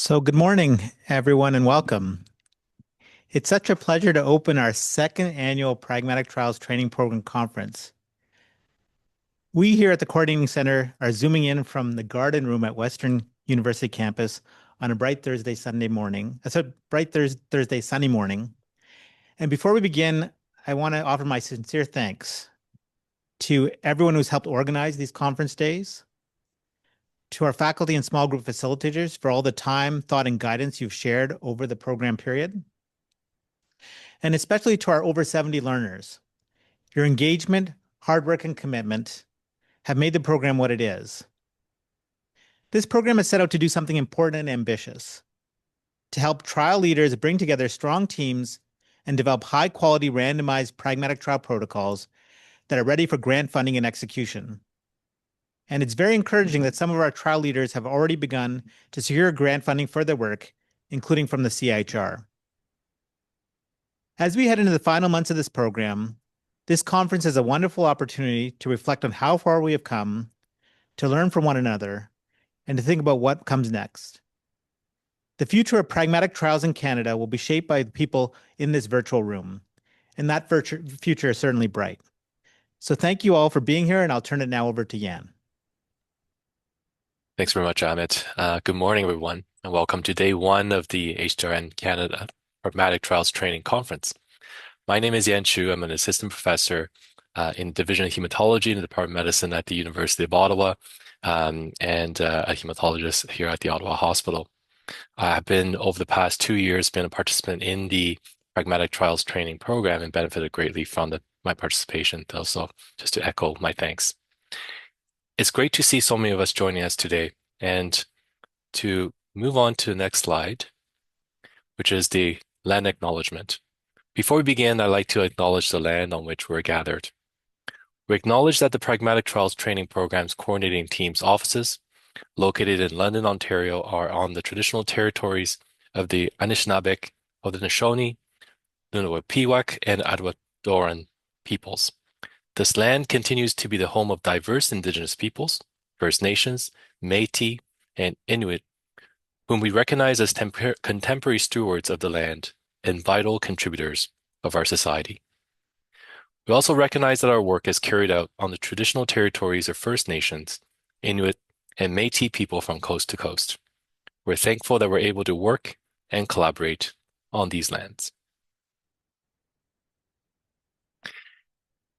Good morning, everyone, and welcome. It's such a pleasure to open our second annual Pragmatic Trials Training Program conference. We here at the Coordinating Center are zooming in from the Garden Room at Western University campus on a bright Thursday, Sunday morning. Thursday, sunny morning. And before we begin, I want to offer my sincere thanks to everyone who's helped organize these conference days, to our faculty and small group facilitators for all the time, thought, and guidance you've shared over the program period, and especially to our over 70 learners. Your engagement, hard work, and commitment have made the program what it is. This program is set out to do something important and ambitious, to help trial leaders bring together strong teams and develop high-quality randomized pragmatic trial protocols that are ready for grant funding and execution. And it's very encouraging that some of our trial leaders have already begun to secure grant funding for their work, including from the CIHR. As we head into the final months of this program, this conference is a wonderful opportunity to reflect on how far we have come, to learn from one another, and to think about what comes next. The future of pragmatic trials in Canada will be shaped by the people in this virtual room, and that future is certainly bright. So thank you all for being here, and I'll turn it now over to Jan. Thanks very much, Amit. Good morning, everyone, and welcome to day one of the HTRN Canada Pragmatic Trials Training Conference. My name is Yan Chu. I'm an assistant professor in the Division of Hematology in the Department of Medicine at the University of Ottawa, and a hematologist here at the Ottawa Hospital. I have been, over the past 2 years, been a participant in the Pragmatic Trials Training Program and benefited greatly from my participation. Also, just to echo my thanks. It's great to see so many of us joining us today. And to move on to the next slide, which is the land acknowledgement. Before we begin, I'd like to acknowledge the land on which we're gathered. We acknowledge that the Pragmatic Trials Training Program's coordinating team's offices, located in London, Ontario, are on the traditional territories of the Anishinaabeg, Haudenosaunee, Nunavut-Pewak, and Attawadoran peoples. This land continues to be the home of diverse Indigenous peoples, First Nations, Métis, and Inuit, whom we recognize as contemporary stewards of the land and vital contributors of our society. We also recognize that our work is carried out on the traditional territories of First Nations, Inuit, and Métis people from coast to coast. We're thankful that we're able to work and collaborate on these lands.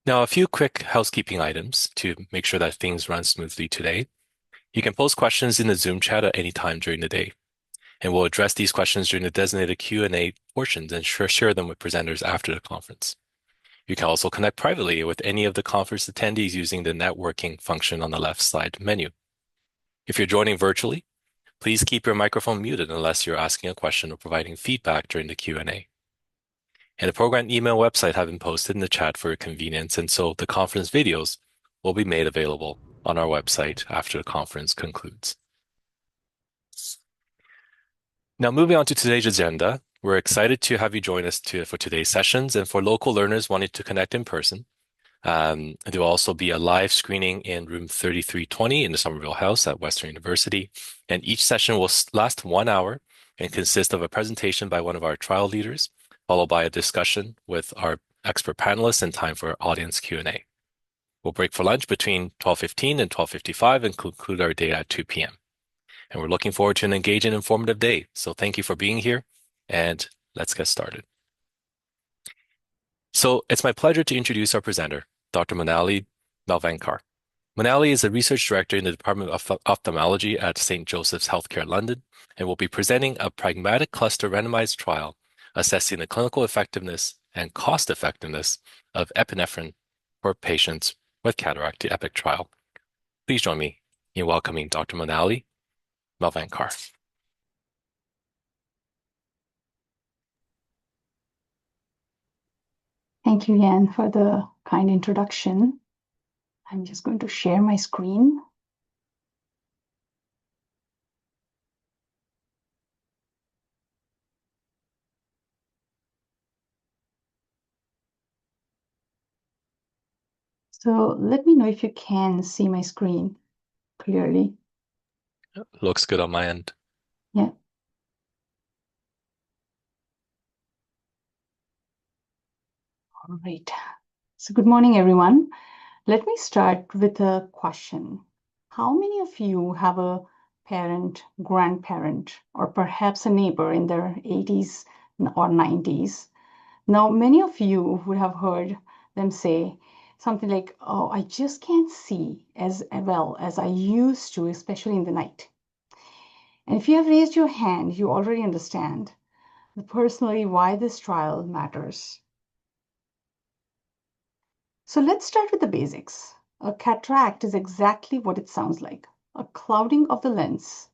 Now, a few quick housekeeping items to make sure that things run smoothly today. You can post questions in the Zoom chat at any time during the day, and we'll address these questions during the designated Q&A portions and share them with presenters after the conference. You can also connect privately with any of the conference attendees using the networking function on the left side menu. If you're joining virtually, please keep your microphone muted unless you're asking a question or providing feedback during the Q&A. And the program email website have been posted in the chat for your convenience, and so the conference videos will be made available on our website after the conference concludes. Now, moving on to today's agenda, we're excited to have you join us for today's sessions, and for local learners wanting to connect in person, there will also be a live screening in room 3320 in the Somerville House at Western University, and each session will last 1 hour and consist of a presentation by one of our trial leaders, followed by a discussion with our expert panelists and time for audience Q&A. We'll break for lunch between 12:15 and 12:55 and conclude our day at 2 p.m. And we're looking forward to an engaging and informative day. So thank you for being here, and let's get started. So it's my pleasure to introduce our presenter, Dr. Monali Malvankar. Monali is a research director in the Department of Ophthalmology at St. Joseph's Healthcare London and will be presenting a pragmatic cluster randomized trial assessing the clinical effectiveness and cost effectiveness of epinephrine for patients with cataract, the EPIC trial. Please join me in welcoming Dr. Monali Malvankar. Thank you, Yan, for the kind introduction. I'm just going to share my screen. So let me know if you can see my screen clearly. Looks good on my end. Yeah. All right. So good morning, everyone. Let me start with a question. How many of you have a parent, grandparent, or perhaps a neighbor in their 80s or 90s? Now, many of you would have heard them say something like, "Oh, I just can't see as well as I used to, especially in the night." And if you have raised your hand, you already understand personally why this trial matters. So let's start with the basics. A cataract is exactly what it sounds like, a clouding of the lens.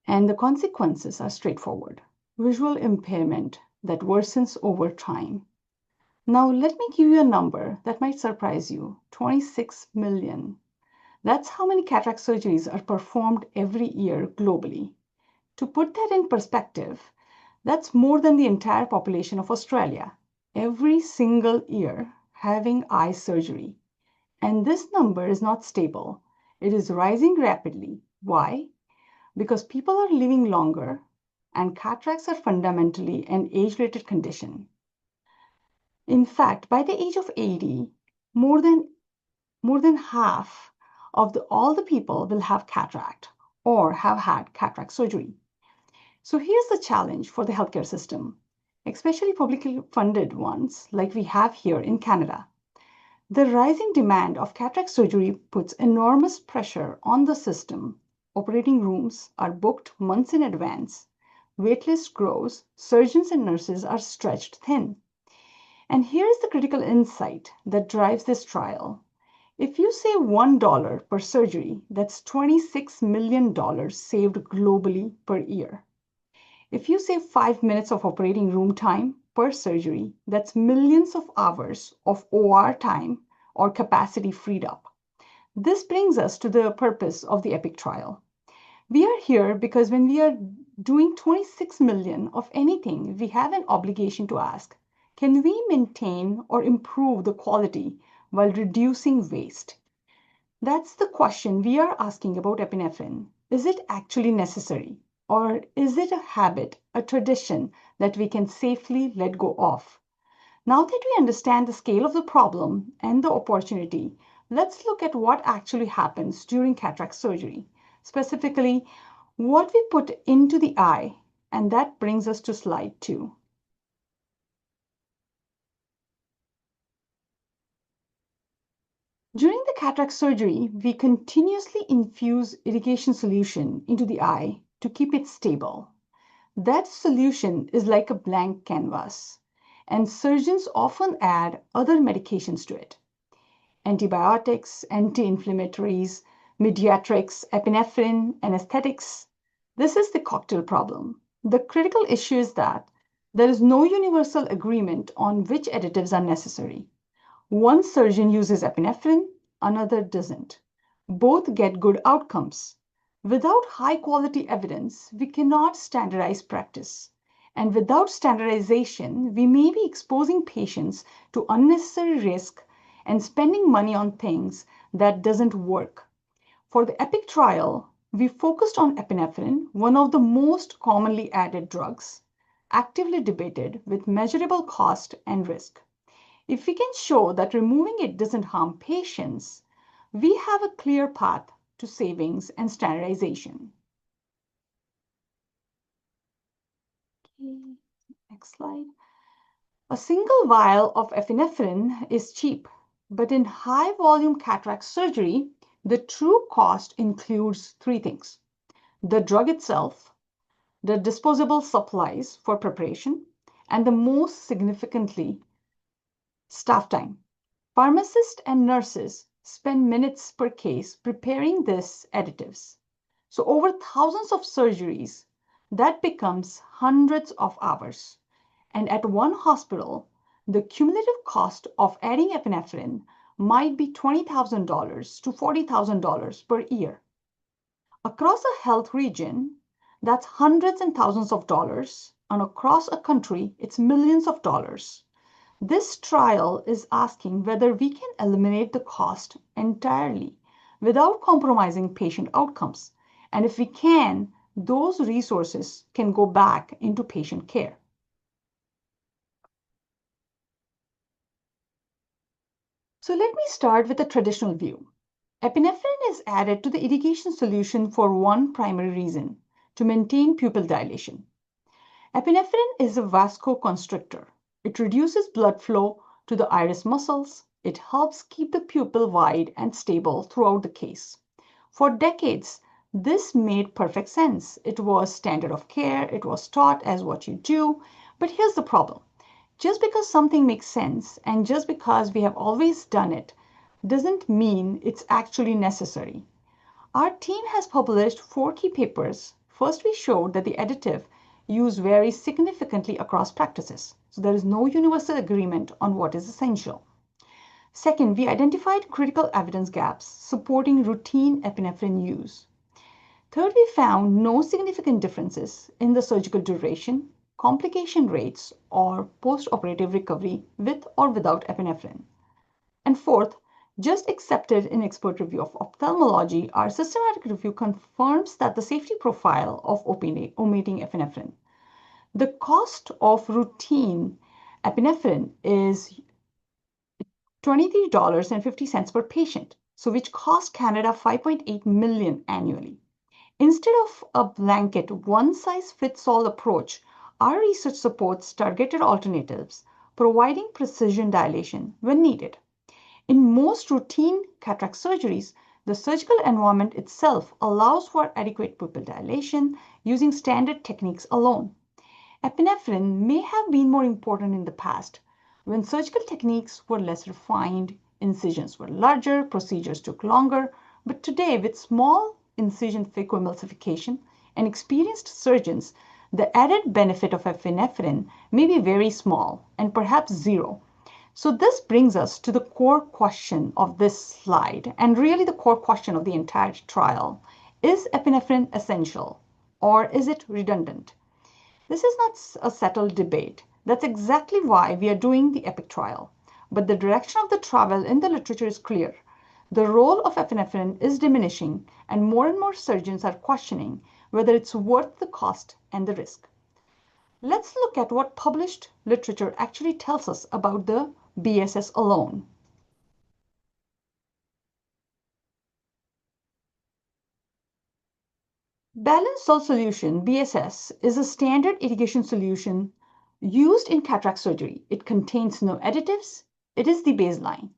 And the consequences are straightforward. Visual impairment that worsens over time. Now, let me give you a number that might surprise you. 26 million. That's how many cataract surgeries are performed every year globally. To put that in perspective, that's more than the entire population of Australia, every single year having eye surgery. And this number is not stable. It is rising rapidly. Why? Because people are living longer and cataracts are fundamentally an age-related condition. In fact, by the age of 80, more than half of all the people will have cataract or have had cataract surgery. So here's the challenge for the healthcare system, especially publicly funded ones like we have here in Canada. The rising demand of cataract surgery puts enormous pressure on the system. Operating rooms are booked months in advance. Waitlist grows. Surgeons and nurses are stretched thin. And here's the critical insight that drives this trial. If you save $1 per surgery, that's $26 million saved globally per year. If you save 5 minutes of operating room time per surgery, that's millions of hours of OR time or capacity freed up. This brings us to the purpose of the EPIC trial. We are here because when we are doing 26 million of anything, we have an obligation to ask, can we maintain or improve the quality while reducing waste? That's the question we are asking about epinephrine. Is it actually necessary? Or is it a habit, a tradition that we can safely let go of? Now that we understand the scale of the problem and the opportunity, let's look at what actually happens during cataract surgery. Specifically, what we put into the eye, and that brings us to slide 2. During the cataract surgery, we continuously infuse irrigation solution into the eye to keep it stable. That solution is like a blank canvas, and surgeons often add other medications to it. Antibiotics, anti-inflammatories, mediatrics, epinephrine, anesthetics. This is the cocktail problem. The critical issue is that there is no universal agreement on which additives are necessary. One surgeon uses epinephrine, another doesn't. Both get good outcomes. Without high quality evidence, we cannot standardize practice. And without standardization, we may be exposing patients to unnecessary risk and spending money on things that doesn't work. For the EPIC trial, we focused on epinephrine, one of the most commonly added drugs, actively debated with measurable cost and risk. If we can show that removing it doesn't harm patients, we have a clear path to savings and standardization. Okay, next slide. A single vial of epinephrine is cheap, but in high volume cataract surgery, the true cost includes 3 things: the drug itself, the disposable supplies for preparation, and the most significantly, staff time. Pharmacists and nurses spend minutes per case preparing these additives. So over thousands of surgeries, that becomes hundreds of hours. And at one hospital, the cumulative cost of adding epinephrine might be $20,000 to $40,000 per year. Across a health region, that's hundreds and thousands of dollars, and across a country, it's millions of dollars. This trial is asking whether we can eliminate the cost entirely without compromising patient outcomes. And if we can, those resources can go back into patient care. So let me start with the traditional view. Epinephrine is added to the irrigation solution for one primary reason, to maintain pupil dilation. Epinephrine is a vasoconstrictor. It reduces blood flow to the iris muscles. It helps keep the pupil wide and stable throughout the case. For decades, this made perfect sense. It was standard of care. It was taught as what you do. But here's the problem. Just because something makes sense and just because we have always done it doesn't mean it's actually necessary. Our team has published 4 key papers. First, we showed that the additive use varies significantly across practices. So there is no universal agreement on what is essential. Second, we identified critical evidence gaps supporting routine epinephrine use. Third, we found no significant differences in the surgical duration, complication rates, or post-operative recovery with or without epinephrine. And fourth, just accepted in expert review of ophthalmology, our systematic review confirms that the safety profile of omitting epinephrine. The cost of routine epinephrine is $23.50 per patient, so which costs Canada 5.8 million annually. Instead of a blanket one-size-fits-all approach, our research supports targeted alternatives, providing precision dilation when needed. In most routine cataract surgeries, the surgical environment itself allows for adequate pupil dilation using standard techniques alone. Epinephrine may have been more important in the past when surgical techniques were less refined, incisions were larger, procedures took longer, but today with small incision phacoemulsification and experienced surgeons, the added benefit of epinephrine may be very small and perhaps zero. So this brings us to the core question of this slide, and really the core question of the entire trial. Is epinephrine essential or is it redundant? This is not a settled debate. That's exactly why we are doing the EPIC trial. But the direction of the travel in the literature is clear. The role of epinephrine is diminishing, and more surgeons are questioning whether it's worth the cost and the risk. Let's look at what published literature actually tells us about the BSS alone. Balanced salt solution, BSS, is a standard irrigation solution used in cataract surgery. It contains no additives. It is the baseline.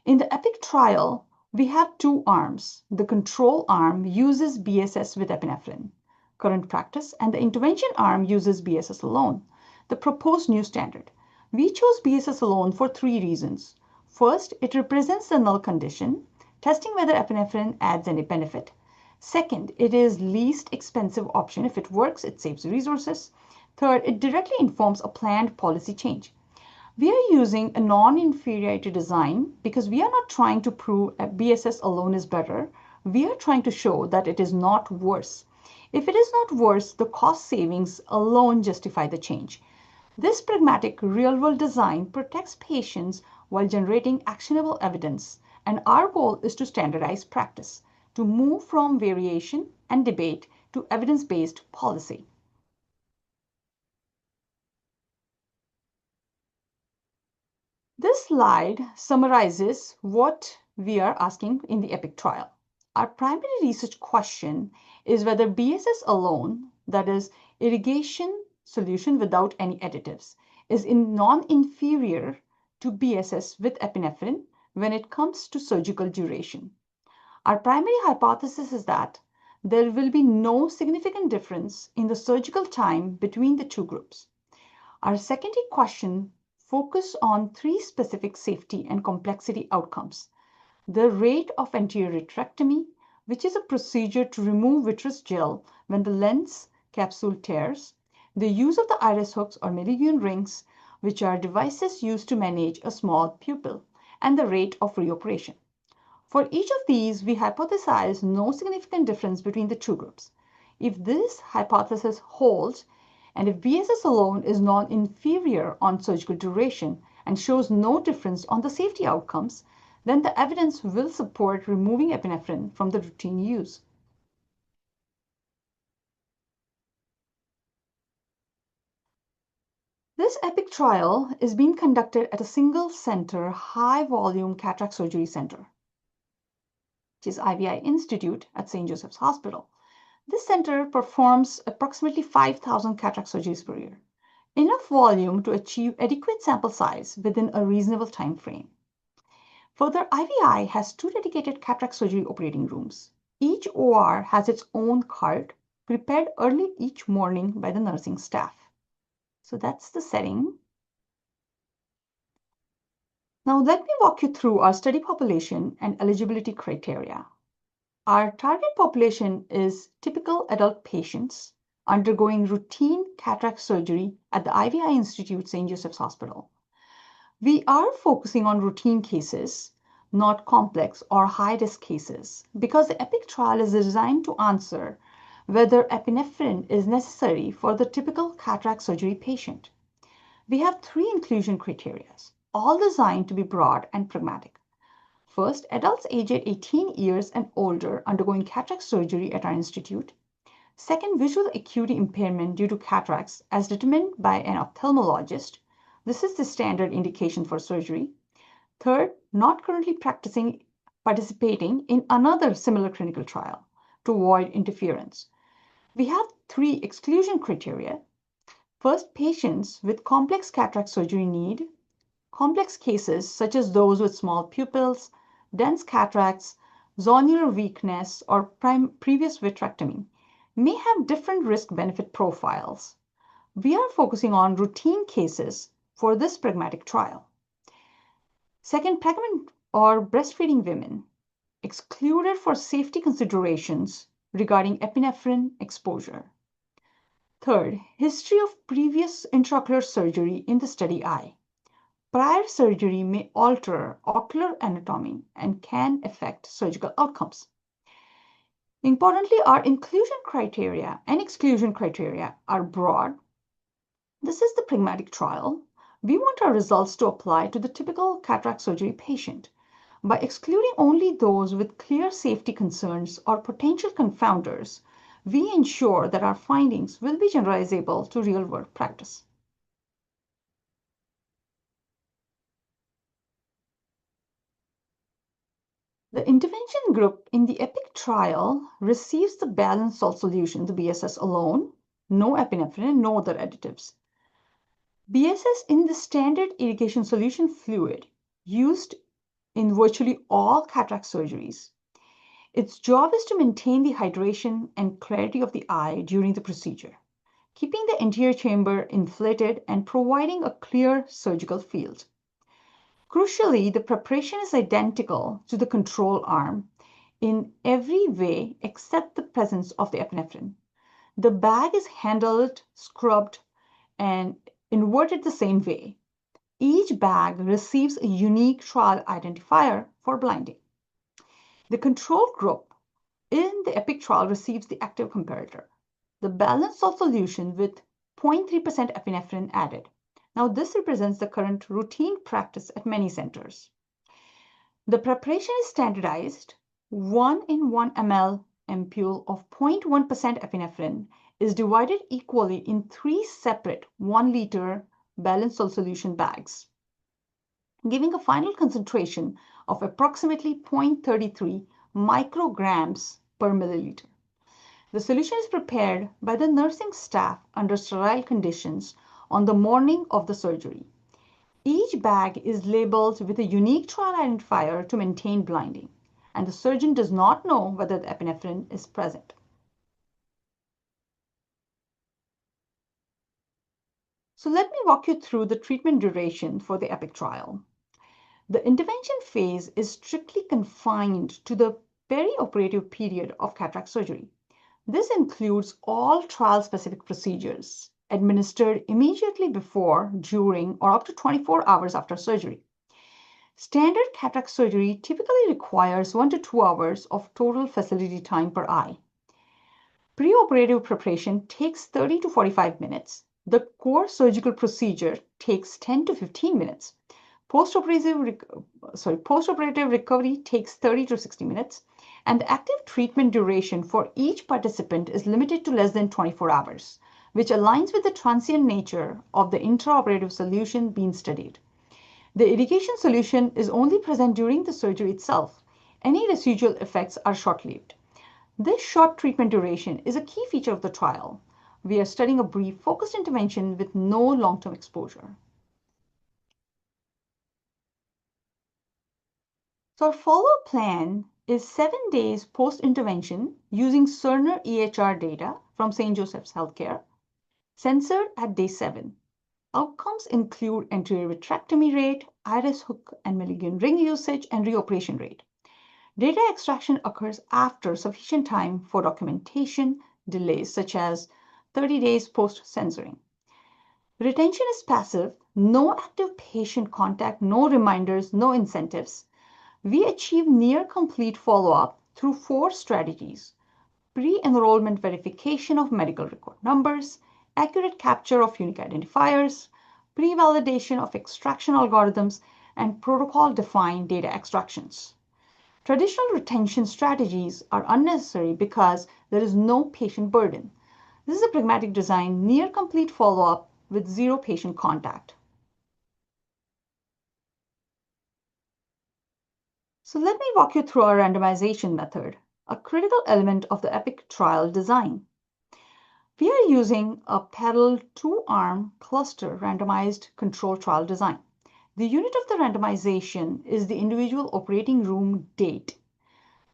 In the EPIC trial, we have 2 arms. The control arm uses BSS with epinephrine, current practice, and the intervention arm uses BSS alone, the proposed new standard. We chose BSS alone for 3 reasons. First, it represents the null condition, testing whether epinephrine adds any benefit. Second, it is least expensive option. If it works, it saves resources. Third, it directly informs a planned policy change. We are using a non-inferiority design because we are not trying to prove that BSS alone is better. We are trying to show that it is not worse. If it is not worse, the cost savings alone justify the change. This pragmatic real-world design protects patients while generating actionable evidence, and our goal is to standardize practice, to move from variation and debate to evidence-based policy. This slide summarizes what we are asking in the EPIC trial. Our primary research question is whether BSS alone, that is irrigation solution without any additives, is non-inferior to BSS with epinephrine when it comes to surgical duration. Our primary hypothesis is that there will be no significant difference in the surgical time between the 2 groups. Our secondary question focuses on 3 specific safety and complexity outcomes. The rate of anterior vitrectomy, which is a procedure to remove vitreous gel when the lens capsule tears, the use of the iris hooks or Meridian rings, which are devices used to manage a small pupil, and the rate of reoperation. For each of these, we hypothesize no significant difference between the 2 groups. If this hypothesis holds, and if BSS alone is non-inferior on surgical duration and shows no difference on the safety outcomes, then the evidence will support removing epinephrine from the routine use. This This EPIC trial is being conducted at a single center, high volume cataract surgery center, which is IVI Institute at St. Joseph's Hospital. This center performs approximately 5,000 cataract surgeries per year, enough volume to achieve adequate sample size within a reasonable time frame. Further, IVI has 2 dedicated cataract surgery operating rooms. Each OR has its own cart prepared early each morning by the nursing staff. So that's the setting. Now let me walk you through our study population and eligibility criteria. Our target population is typical adult patients undergoing routine cataract surgery at the IVI Institute, St. Joseph's Hospital. We are focusing on routine cases, not complex or high-risk cases, because the EPIC trial is designed to answer whether epinephrine is necessary for the typical cataract surgery patient. We have 3 inclusion criteria, all designed to be broad and pragmatic. First, adults aged 18 years and older undergoing cataract surgery at our institute. Second, visual acuity impairment due to cataracts as determined by an ophthalmologist. This is the standard indication for surgery. Third, not currently participating in another similar clinical trial to avoid interference. We have 3 exclusion criteria. First, patients with complex cataract surgery need complex cases such as those with small pupils, dense cataracts, zonular weakness, or previous vitrectomy may have different risk-benefit profiles. We are focusing on routine cases for this pragmatic trial. Second, pregnant or breastfeeding women excluded for safety considerations regarding epinephrine exposure. Third, history of previous intraocular surgery in the study eye. Prior surgery may alter ocular anatomy and can affect surgical outcomes. Importantly, our inclusion criteria and exclusion criteria are broad. This is the pragmatic trial. We want our results to apply to the typical cataract surgery patient. By excluding only those with clear safety concerns or potential confounders, we ensure that our findings will be generalizable to real-world practice. The intervention group in the EPIC trial receives the balanced salt solution, the BSS alone, no epinephrine, no other additives. BSS in the standard irrigation solution fluid used in virtually all cataract surgeries. Its job is to maintain the hydration and clarity of the eye during the procedure, keeping the anterior chamber inflated and providing a clear surgical field. Crucially, the preparation is identical to the control arm in every way except the presence of the epinephrine. The bag is handled, scrubbed, and inverted the same way. Each bag receives a unique trial identifier for blinding. The control group in the EPIC trial receives the active comparator, the balanced salt solution with 0.3% epinephrine added. Now, this represents the current routine practice at many centers. The preparation is standardized. 1 in 1 ml ampule of 0.1% epinephrine is divided equally in 3 separate 1-liter balanced salt solution bags, giving a final concentration of approximately 0.33 micrograms per milliliter. The solution is prepared by the nursing staff under sterile conditions on the morning of the surgery. Each bag is labeled with a unique trial identifier to maintain blinding, and the surgeon does not know whether the epinephrine is present. So let me walk you through the treatment duration for the EPIC trial. The intervention phase is strictly confined to the perioperative period of cataract surgery. This includes all trial-specific procedures administered immediately before, during, or up to 24 hours after surgery. Standard cataract surgery typically requires 1 to 2 hours of total facility time per eye. Preoperative preparation takes 30 to 45 minutes. The core surgical procedure takes 10 to 15 minutes. Postoperative recovery takes 30 to 60 minutes, and the active treatment duration for each participant is limited to less than 24 hours, which aligns with the transient nature of the intraoperative solution being studied. The irrigation solution is only present during the surgery itself. Any residual effects are short-lived. This short treatment duration is a key feature of the trial. We are studying a brief, focused intervention with no long-term exposure. So our follow-up plan is 7 days post-intervention using Cerner EHR data from St. Joseph's Healthcare, censored at day 7. Outcomes include anterior vitrectomy rate, iris hook and malignant ring usage, and reoperation rate. Data extraction occurs after sufficient time for documentation delays, such as 30 days post-censoring. Retention is passive, no active patient contact, no reminders, no incentives. We achieve near complete follow-up through 4 strategies: pre-enrollment verification of medical record numbers, accurate capture of unique identifiers, pre-validation of extraction algorithms, and protocol-defined data extractions. Traditional retention strategies are unnecessary because there is no patient burden. This is a pragmatic design, near complete follow-up with 0 patient contact. So let me walk you through our randomization method, a critical element of the EPIC trial design. We are using a parallel 2-arm cluster randomized control trial design. The unit of the randomization is the individual operating room date.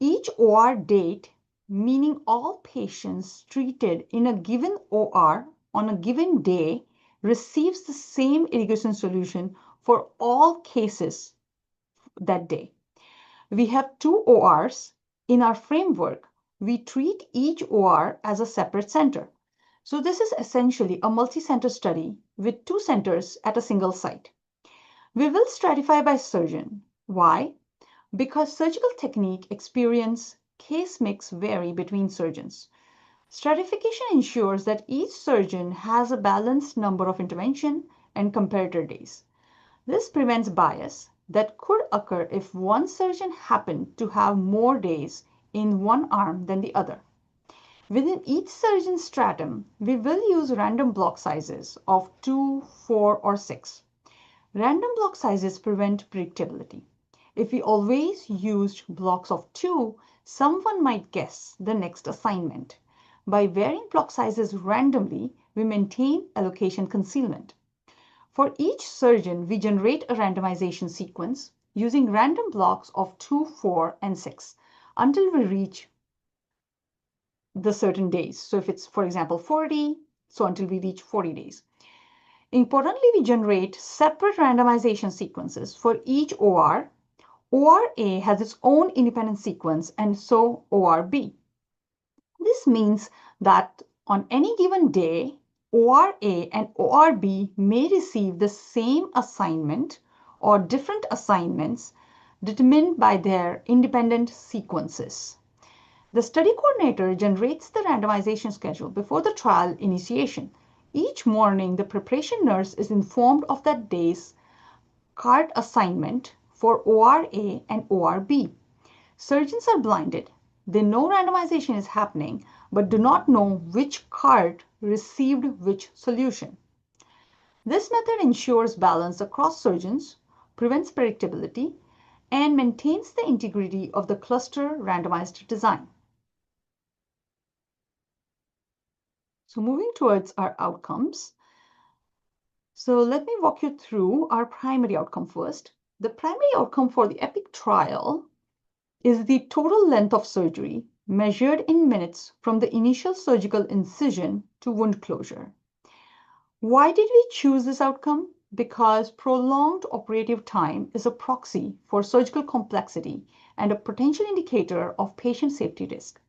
Each OR date, meaning all patients treated in a given OR on a given day, receives the same irrigation solution for all cases that day. We have 2 ORs. In our framework, we treat each OR as a separate center. So this is essentially a multi-center study with 2 centers at a single site. We will stratify by surgeon. Why? Because surgical technique, experience, case mix vary between surgeons. Stratification ensures that each surgeon has a balanced number of intervention and comparator days. This prevents bias that could occur if one surgeon happened to have more days in one arm than the other. Within each surgeon's stratum, we will use random block sizes of 2, 4, or 6. Random block sizes prevent predictability. If we always used blocks of 2, someone might guess the next assignment. By varying block sizes randomly, we maintain allocation concealment. For each surgeon, we generate a randomization sequence using random blocks of 2, 4, and 6 until we reach the certain days. So if it's, for example, 40, so until we reach 40 days. Importantly, we generate separate randomization sequences for each OR. OR A has its own independent sequence, and so OR B. This means that on any given day, OR A and OR B may receive the same assignment or different assignments determined by their independent sequences. The study coordinator generates the randomization schedule before the trial initiation. Each morning, the preparation nurse is informed of that day's cart assignment for OR A and OR B. Surgeons are blinded. They know randomization is happening, but do not know which cart received which solution. This method ensures balance across surgeons, prevents predictability, and maintains the integrity of the cluster randomized design. So moving towards our outcomes. So let me walk you through our primary outcome first. The primary outcome for the EPIC trial is the total length of surgery measured in minutes from the initial surgical incision to wound closure. Why did we choose this outcome? Because prolonged operative time is a proxy for surgical complexity and a potential indicator of patient safety risk.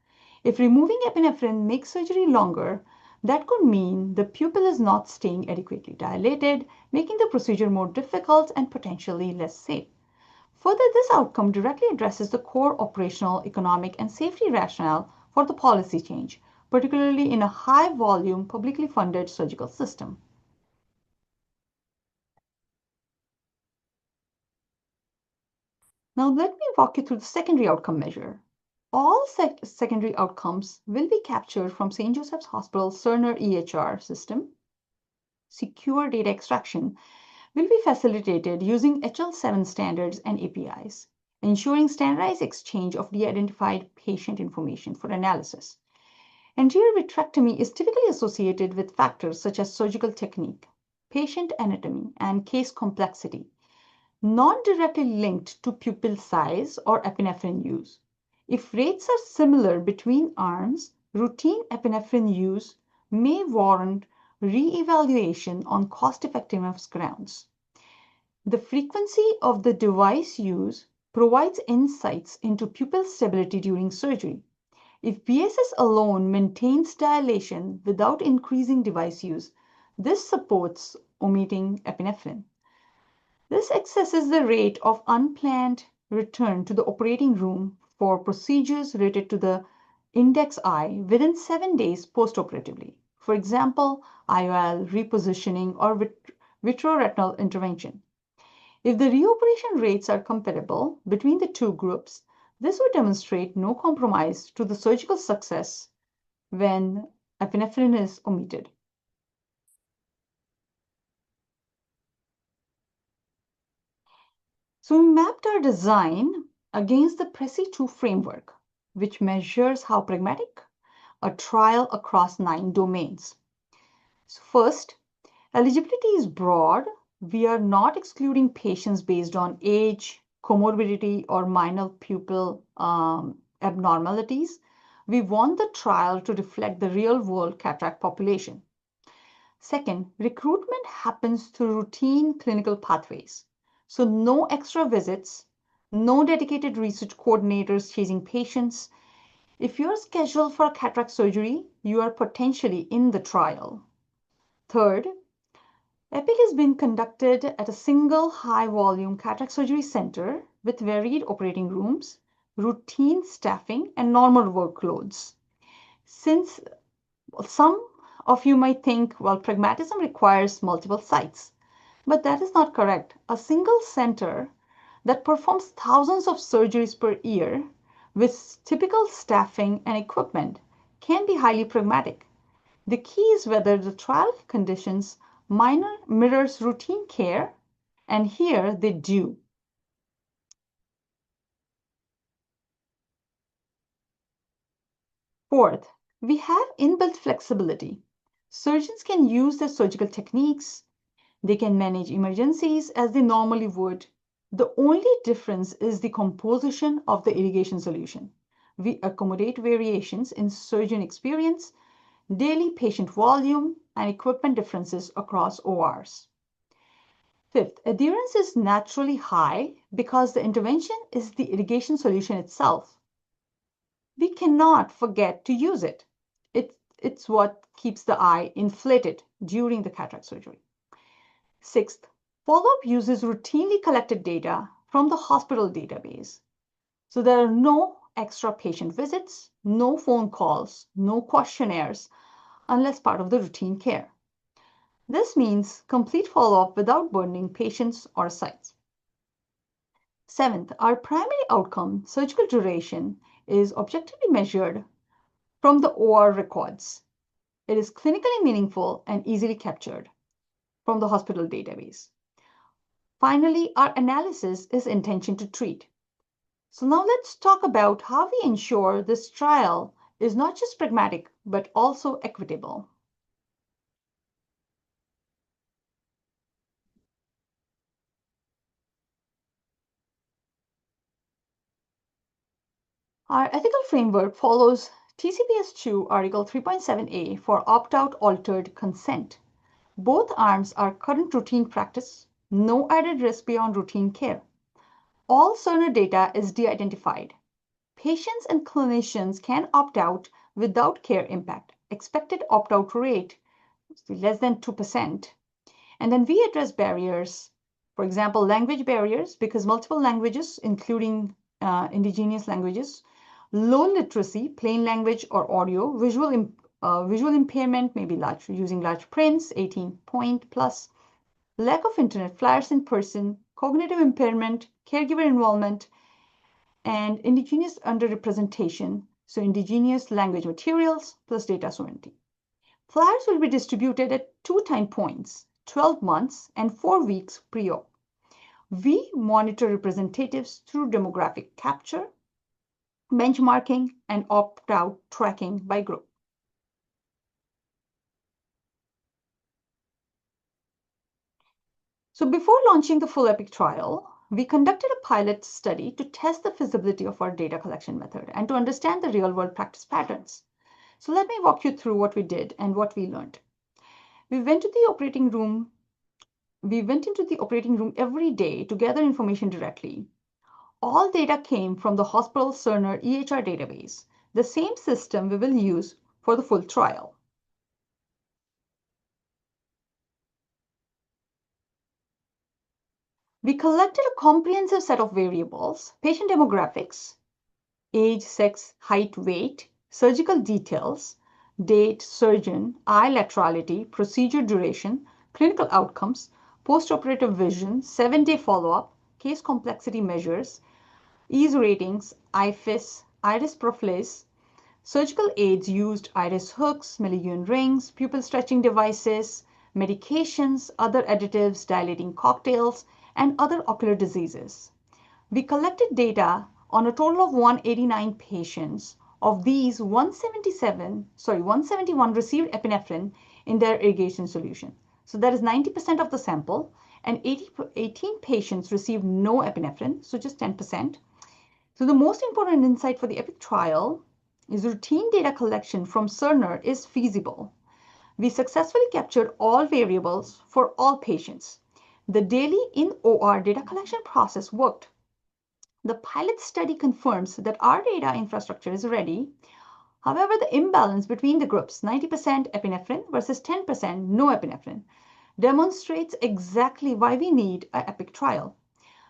If removing epinephrine makes surgery longer, that could mean the pupil is not staying adequately dilated, making the procedure more difficult and potentially less safe. Further, this outcome directly addresses the core operational, economic, and safety rationale for the policy change, particularly in a high-volume, publicly funded surgical system. Now let me walk you through the secondary outcome measure. All secondary outcomes will be captured from St. Joseph's Hospital Cerner EHR system. Secure data extraction will be facilitated using HL7 standards and APIs, ensuring standardized exchange of de-identified patient information for analysis. Anterior vitrectomy is typically associated with factors such as surgical technique, patient anatomy, and case complexity, not directly linked to pupil size or epinephrine use. If rates are similar between arms, routine epinephrine use may warrant re-evaluation on cost-effectiveness grounds. The frequency of the device use provides insights into pupil stability during surgery. If BSS alone maintains dilation without increasing device use, this supports omitting epinephrine. This accesses the rate of unplanned return to the operating room for procedures related to the index eye within 7 days postoperatively. For example, IOL, repositioning, or vitreoretinal intervention. If the reoperation rates are comparable between the two groups, this would demonstrate no compromise to the surgical success when epinephrine is omitted. So we mapped our design against the PRECI-2 framework, which measures how pragmatic a trial across 9 domains. So first, eligibility is broad. We are not excluding patients based on age, comorbidity, or minor pupil abnormalities. We want the trial to reflect the real-world cataract population. Second, recruitment happens through routine clinical pathways. So no extra visits, no dedicated research coordinators chasing patients. If you're scheduled for cataract surgery, you are potentially in the trial. Third, EPIC has been conducted at a single high-volume cataract surgery center with varied operating rooms, routine staffing, and normal workloads. Since some of you might think, well, pragmatism requires multiple sites, but that is not correct. A single center that performs thousands of surgeries per year with typical staffing and equipment can be highly pragmatic. The key is whether the trial conditions mirrors routine care, and here they do. Fourth, we have inbuilt flexibility. Surgeons can use their surgical techniques. They can manage emergencies as they normally would. The only difference is the composition of the irrigation solution. We accommodate variations in surgeon experience, daily patient volume, and equipment differences across ORs. Fifth, adherence is naturally high because the intervention is the irrigation solution itself. We cannot forget to use it. It's what keeps the eye inflated during the cataract surgery. Sixth, follow-up uses routinely collected data from the hospital database. So there are no extra patient visits, no phone calls, no questionnaires, unless part of the routine care. This means complete follow-up without burdening patients or sites. Seventh, our primary outcome, surgical duration, is objectively measured from the OR records. It is clinically meaningful and easily captured from the hospital database. Finally, our analysis is intention to treat. So now let's talk about how we ensure this trial is not just pragmatic, but also equitable. Our ethical framework follows TCPS2 Article 3.7a for opt-out altered consent. Both arms are current routine practice, no added risk beyond routine care. All Cerner data is de-identified. Patients and clinicians can opt out without care impact. Expected opt-out rate is less than 2%. And then we address barriers, for example, language barriers, because multiple languages, including indigenous languages, low literacy, plain language or audio, visual impairment, maybe using large prints, 18 point plus, lack of internet, flyers in person, cognitive impairment, caregiver involvement, and indigenous underrepresentation, so indigenous language materials plus data sovereignty. Flyers will be distributed at 2 time points, 12 months and 4 weeks pre-op. We monitor representatives through demographic capture, benchmarking, and opt-out tracking by group. So before launching the full EPIC trial, we conducted a pilot study to test the feasibility of our data collection method and to understand the real-world practice patterns. So let me walk you through what we did and what we learned. We went into the operating room every day to gather information directly. All data came from the hospital Cerner EHR database, the same system we will use for the full trial. We collected a comprehensive set of variables, patient demographics, age, sex, height, weight, surgical details, date, surgeon, eye laterality, procedure duration, clinical outcomes, postoperative vision, 7-day follow-up, case complexity measures, ease ratings, IFIS, iris prophylaxis, surgical aids used, iris hooks, Milligan rings, pupil stretching devices, medications, other additives, dilating cocktails, and other ocular diseases. We collected data on a total of 189 patients. Of these, 171 received epinephrine in their irrigation solution. So that is 90% of the sample, and 18 patients received no epinephrine, so just 10%. So the most important insight for the EPIC trial is routine data collection from Cerner is feasible. We successfully captured all variables for all patients. The daily in-OR data collection process worked. The pilot study confirms that our data infrastructure is ready. However, the imbalance between the groups, 90% epinephrine versus 10% no epinephrine, demonstrates exactly why we need an EPIC trial.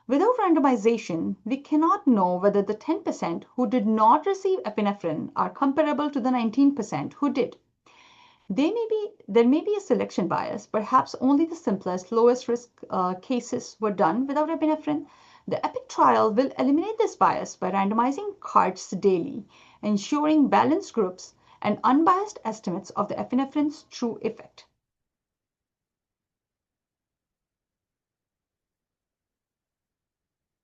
Without randomization, we cannot know whether the 10% who did not receive epinephrine are comparable to the 19% who did. There may be a selection bias. Perhaps only the simplest, lowest risk cases were done without epinephrine. The EPIC trial will eliminate this bias by randomizing cards daily, ensuring balanced groups and unbiased estimates of the epinephrine's true effect.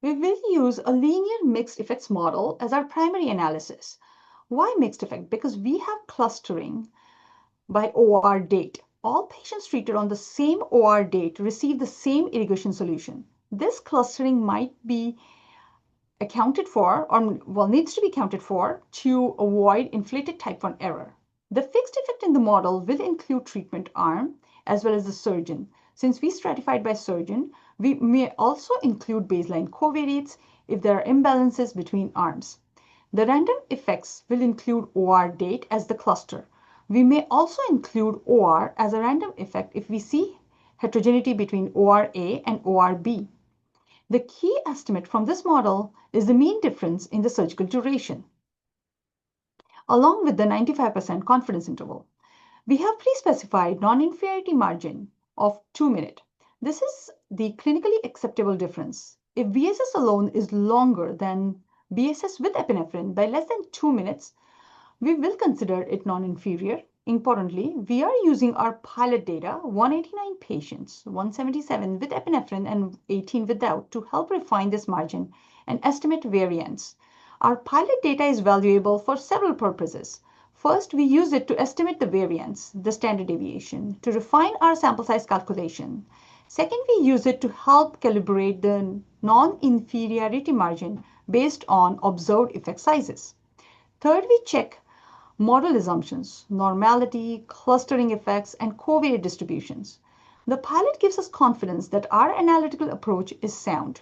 We will use a linear mixed effects model as our primary analysis. Why mixed effect? Because we have clustering by OR date. All patients treated on the same OR date receive the same irrigation solution. This clustering might be accounted for, or needs to be accounted for to avoid inflated type 1 error. The fixed effect in the model will include treatment arm as well as the surgeon. Since we stratified by surgeon, we may also include baseline covariates if there are imbalances between arms. The random effects will include OR date as the cluster. We may also include OR as a random effect if we see heterogeneity between ORA and ORB. The key estimate from this model is the mean difference in the surgical duration, along with the 95% confidence interval. We have pre-specified non-inferiority margin of 2 minutes. This is the clinically acceptable difference. If BSS alone is longer than BSS with epinephrine by less than 2 minutes, we will consider it non-inferior. Importantly, we are using our pilot data, 189 patients, 177 with epinephrine and 18 without, to help refine this margin and estimate variance. Our pilot data is valuable for several purposes. First, we use it to estimate the variance, the standard deviation, to refine our sample size calculation. Second, we use it to help calibrate the non-inferiority margin based on observed effect sizes. Third, we check model assumptions, normality, clustering effects, and covariate distributions. The pilot gives us confidence that our analytical approach is sound.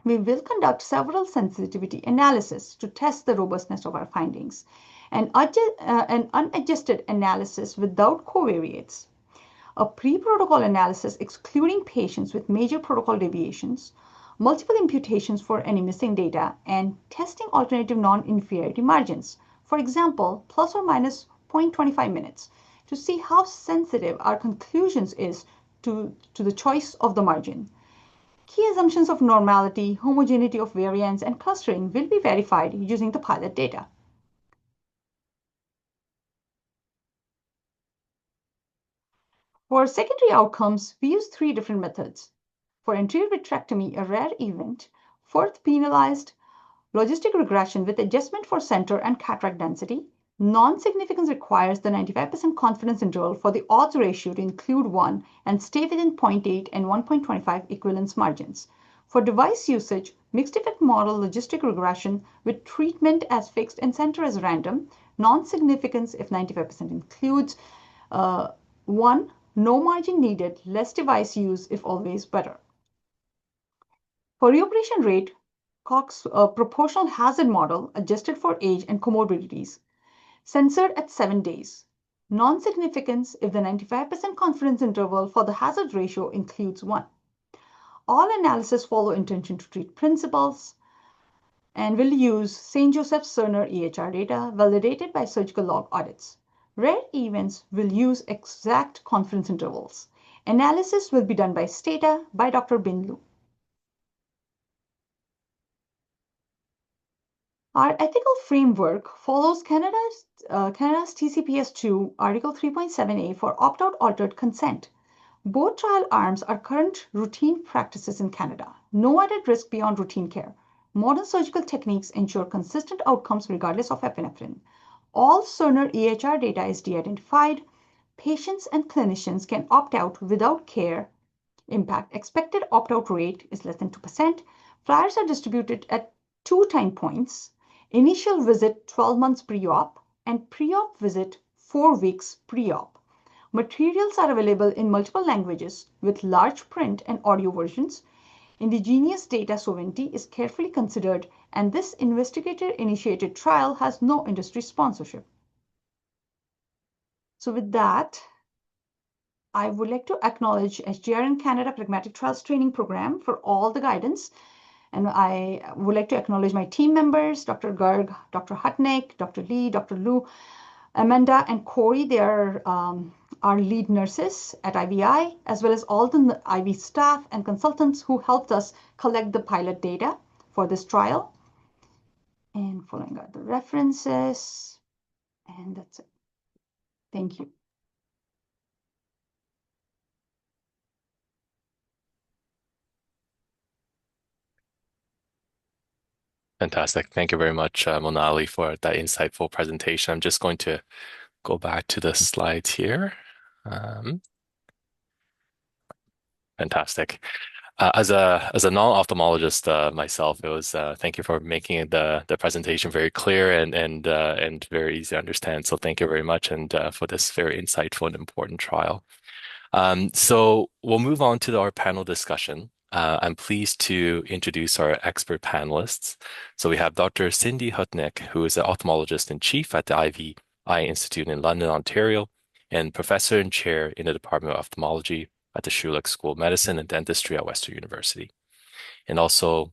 We will conduct several sensitivity analyses to test the robustness of our findings, and an unadjusted analysis without covariates, a pre-protocol analysis excluding patients with major protocol deviations, multiple imputations for any missing data, and testing alternative non-inferiority margins. For example, plus or minus 0.25 minutes to see how sensitive our conclusions is to the choice of the margin. Key assumptions of normality, homogeneity of variance, and clustering will be verified using the pilot data. For secondary outcomes, we use three different methods. For anterior vitrectomy, a rare event, fourth penalized logistic regression with adjustment for center and cataract density. Non-significance requires the 95% confidence interval for the odds ratio to include 1 and stay within 0.8 and 1.25 equivalence margins. For device usage, mixed effect model logistic regression with treatment as fixed and center as random. Non-significance if 95% includes 1. No margin needed, less device use if always better. For reoperation rate, Cox proportional hazard model adjusted for age and comorbidities, censored at 7 days. Non-significance if the 95% confidence interval for the hazard ratio includes 1. All analysis follow intention to treat principles and will use St. Joseph's Cerner EHR data validated by surgical log audits. Rare events will use exact confidence intervals. Analysis will be done by Stata by Dr. Bin Lu. Our ethical framework follows Canada's TCPS2 Article 3.7a for opt-out altered consent. Both trial arms are current routine practices in Canada. No added risk beyond routine care. Modern surgical techniques ensure consistent outcomes regardless of epinephrine. All Cerner EHR data is de-identified. Patients and clinicians can opt out without care impact. Expected opt-out rate is less than 2%. Flyers are distributed at 2 time points. Initial visit 12 months pre-op and pre-op visit 4 weeks pre-op. Materials are available in multiple languages with large print and audio versions. Indigenous data sovereignty is carefully considered, and this investigator-initiated trial has no industry sponsorship. So with that, I would like to acknowledge SGRN Canada Pragmatic Trials Training Program for all the guidance. And I would like to acknowledge my team members, Dr. Garg, Dr. Hutnick, Dr. Lee, Dr. Lu, Amanda, and Corey. They are our lead nurses at IVI, as well as all the IV staff and consultants who helped us collect the pilot data for this trial. And following out the references, and that's it. Thank you. Fantastic. Thank you very much, Monali, for that insightful presentation. I'm just going to go back to the slides here. Fantastic. As a non-ophthalmologist myself, it was thank you for making the presentation very clear and very easy to understand. So thank you very much, and for this very insightful and important trial. So we'll move on to our panel discussion. I'm pleased to introduce our expert panelists. So we have Dr. Cindy Hutnick, who is an ophthalmologist in chief at the IV Eye Institute in London, Ontario, and professor and chair in the Department of Ophthalmology at the Schulich School of Medicine and Dentistry at Western University. And also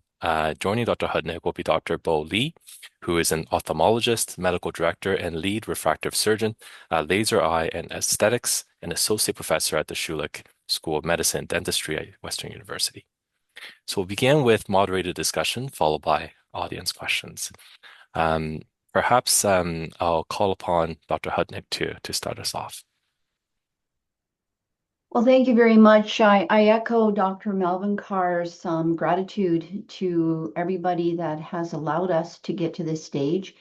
joining Dr. Hutnick will be Dr. Bo Lee, who is an ophthalmologist, medical director, and lead refractive surgeon, laser eye and aesthetics, and associate professor at the Schulich School of Medicine and Dentistry at Western University. So we'll begin with moderated discussion, followed by audience questions. Perhaps I'll call upon Dr. Hutnick to start us off. Well, thank you very much. I echo Dr. Malvankar's gratitude to everybody that has allowed us to get to this stage.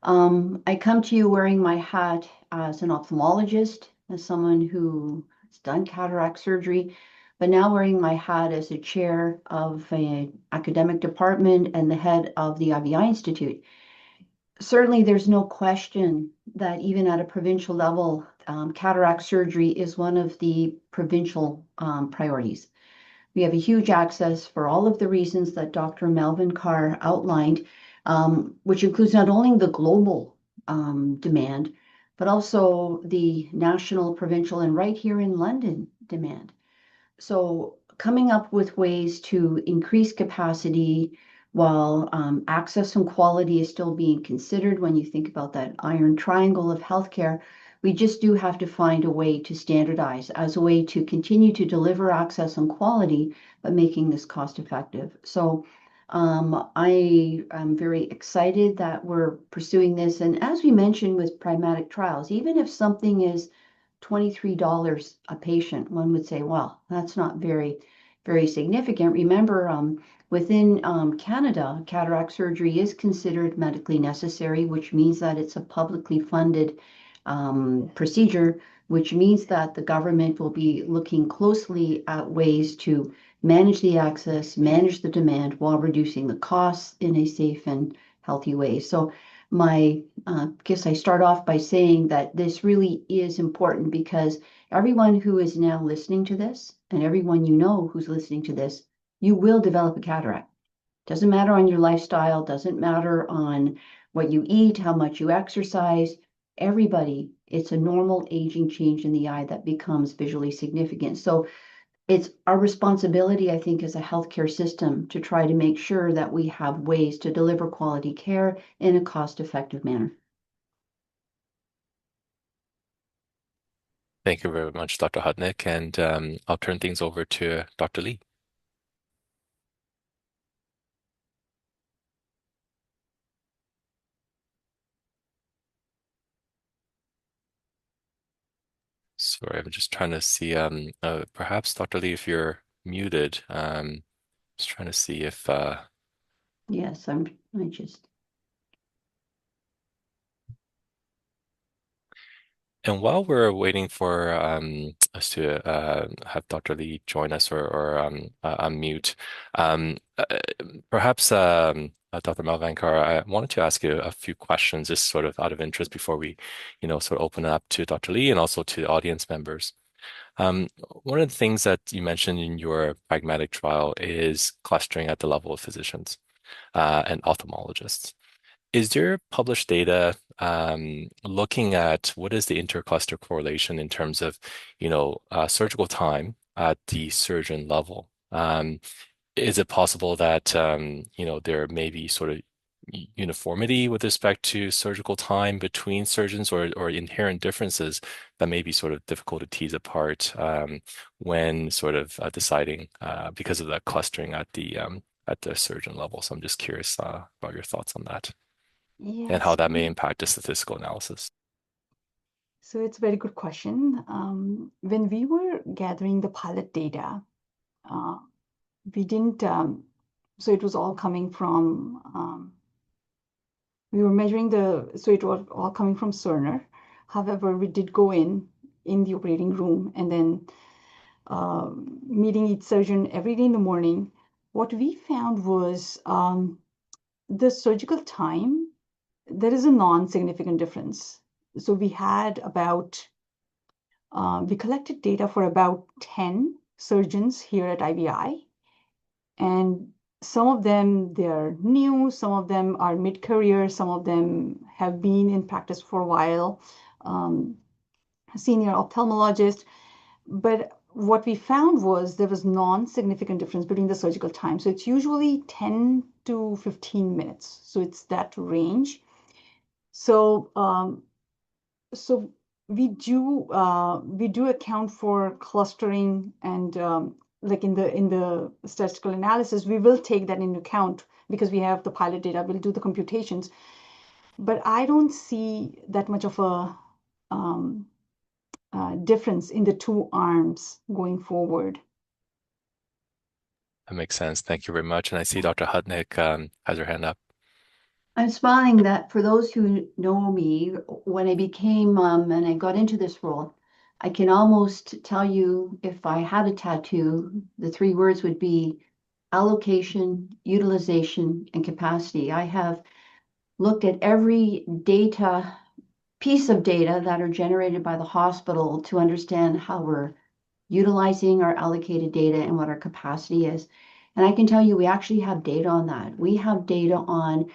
I come to you wearing my hat as an ophthalmologist, as someone who has done cataract surgery, but now wearing my hat as a chair of an academic department and the head of the IVI Institute. Certainly, there's no question that even at a provincial level, cataract surgery is one of the provincial priorities. We have a huge access for all of the reasons that Dr. Malvankar outlined, which includes not only the global demand, but also the national, provincial, and right here in London demand. So coming up with ways to increase capacity while access and quality is still being considered when you think about that iron triangle of healthcare, We just do have to find a way to standardize as a way to continue to deliver access and quality, but making this cost effective. So I am very excited that we're pursuing this. And as we mentioned with pragmatic trials, even if something is $23 a patient, one would say, well, that's not very significant. Remember, within Canada, cataract surgery is considered medically necessary, which means that it's a publicly funded procedure, which means that the government will be looking closely at ways to manage the access, manage the demand while reducing the costs in a safe and healthy way. So my guess I start off by saying that this really is important because everyone who is now listening to this and everyone you know who's listening to this, you will develop a cataract. Doesn't matter on your lifestyle, doesn't matter on what you eat, how much you exercise. Everybody, it's a normal aging change in the eye that becomes visually significant. So it's our responsibility, I think, as a healthcare system to try to make sure that we have ways to deliver quality care in a cost-effective manner. Thank you very much, Dr. Hutnick, and I'll turn things over to Dr. Lee. Sorry, I'm just trying to see, perhaps Dr. Lee, if you're muted, just trying to see if Yes, I just. And while we're waiting for us to have Dr. Lee join us or unmute, perhaps Dr. Malvankar, I wanted to ask you a few questions just sort of out of interest before we, sort of open up to Dr. Lee and also to the audience members. One of the things that you mentioned in your pragmatic trial is clustering at the level of physicians and ophthalmologists. Is there published data looking at what is the intercluster correlation in terms of, surgical time at the surgeon level? Is it possible that, there may be sort of uniformity with respect to surgical time between surgeons or inherent differences that may be sort of difficult to tease apart when sort of deciding because of that clustering at the surgeon level? So I'm just curious about your thoughts on that and how Yes. that may impact the statistical analysis. So it's a very good question. When we were gathering the pilot data, we didn't, so it was all coming from, we were measuring so it was all coming from Cerner. However, we did go in the operating room and then meeting each surgeon every day in the morning. What we found was the surgical time, there is a non-significant difference. So we had we collected data for about 10 surgeons here at IBI. And some of them, they're new, some of them are mid-career, some of them have been in practice for a while, senior ophthalmologist. But what we found was there was non-significant difference between the surgical time. So it's usually 10 to 15 minutes. So it's that range. So we do account for clustering and like in the statistical analysis, we will take that into account because we have the pilot data. We'll do the computations, but I don't see that much of a difference in the two arms going forward. That makes sense. Thank you very much. And I see Dr. Hutnick has her hand up. I'm smiling that for those who know me, when I became and I got into this role, I can almost tell you if I had a tattoo, the three words would be allocation, utilization, and capacity. I have looked at every piece of data that are generated by the hospital to understand how we're utilizing our allocated data and what our capacity is. And I can tell you, we actually have data on that. We have data on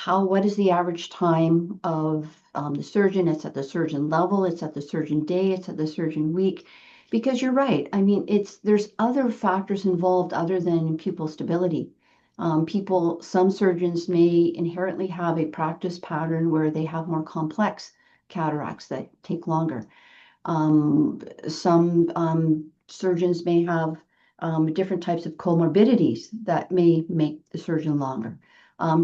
what is the average time of the surgeon. It's at the surgeon level, it's at the surgeon day, it's at the surgeon week. Because you're right. I mean, there's other factors involved other than pupil stability. Some surgeons may inherently have a practice pattern where they have more complex cataracts that take longer. Some surgeons may have different types of comorbidities that may make the surgeon longer.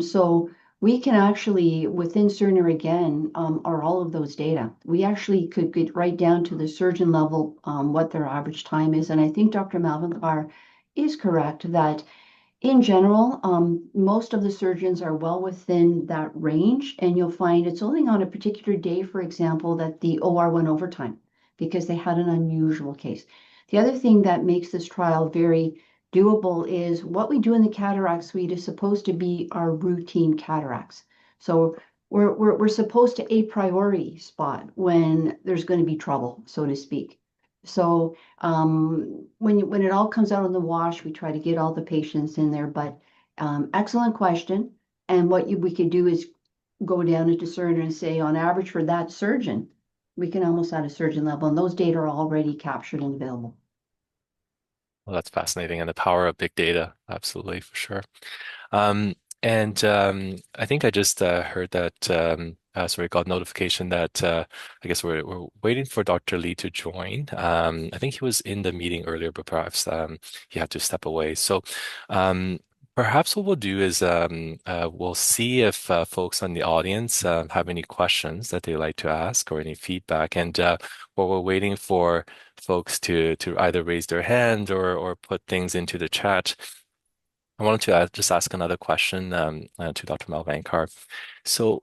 So we can actually, within Cerner again, are all of those data. We actually could get right down to the surgeon level, what their average time is. And I think Dr. Malvankar is correct that in general, most of the surgeons are well within that range, and you'll find it's only on a particular day, for example, that the OR went overtime because they had an unusual case. The other thing that makes this trial very doable is what we do in the cataract suite is supposed to be our routine cataracts. So we're supposed to a priori spot when there's going to be trouble, so to speak. So when it all comes out in the wash, we try to get all the patients in there. But excellent question. And what we could do is go down into Cerner and say, on average for that surgeon, we can almost at a surgeon level, and those data are already captured and available. Well, that's fascinating, and the power of big data, absolutely, for sure. And I think I just heard that, sorry, got notification that I guess we're waiting for Dr. Lee to join. I think he was in the meeting earlier, but perhaps he had to step away. So perhaps what we'll do is we'll see if folks on the audience have any questions that they'd like to ask or any feedback. And while we're waiting for folks to either raise their hand or put things into the chat, I wanted to just ask another question to Dr. Malvankar. So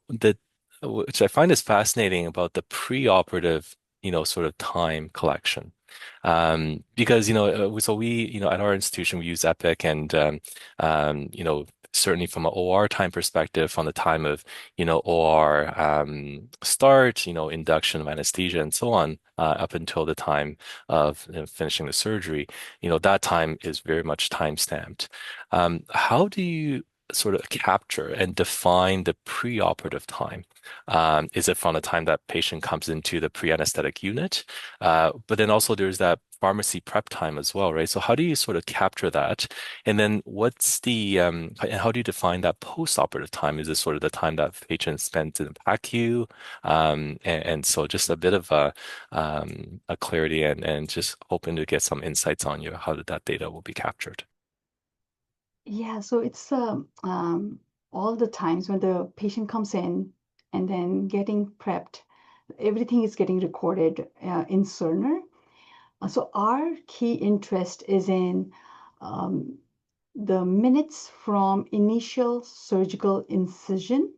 which I find is fascinating about the preoperative, sort of time collection. Because, so we, at our institution, we use Epic and, certainly from an OR time perspective, from the time of, OR start, induction of anesthesia and so on, up until the time of finishing the surgery, that time is very much time stamped. How do you sort of capture and define the preoperative time? Is it from the time that patient comes into the pre-anesthetic unit? But then also there's that pharmacy prep time as well, right? So how do you sort of capture that? And then what's and how do you define that post-operative time? Is this sort of the time that patient spends in the PACU? And so just a bit of a clarity and just hoping to get some insights on how that data will be captured. Yeah, so it's all the times when the patient comes in and then getting prepped, everything is getting recorded in Cerner. So our key interest is in the minutes from initial surgical incision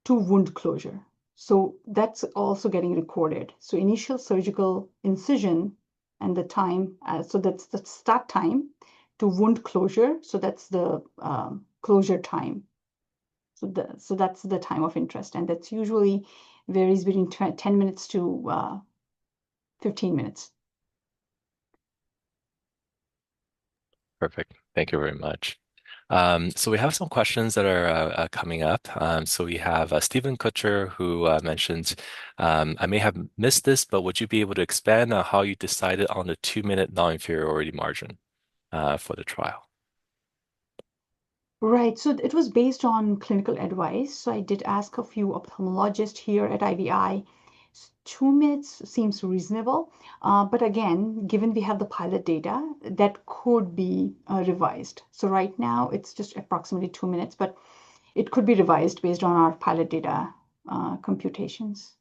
to wound closure. So that's also getting recorded. So initial surgical incision and the time, so that's the start time to wound closure. So that's the closure time. So that's the time of interest, and that's usually varies between 10 minutes to 15 minutes. Perfect. Thank you very much. So we have some questions that are coming up. So we have Stephen Kutcher who mentions, I may have missed this, but would you be able to expand on how you decided on the 2-minute non-inferiority margin for the trial? Right. So it was based on clinical advice. So I did ask a few ophthalmologists here at IBI. 2 minutes seems reasonable. But again, given we have the pilot data, that could be revised. So right now it's just approximately 2 minutes, but it could be revised based on our pilot data computations.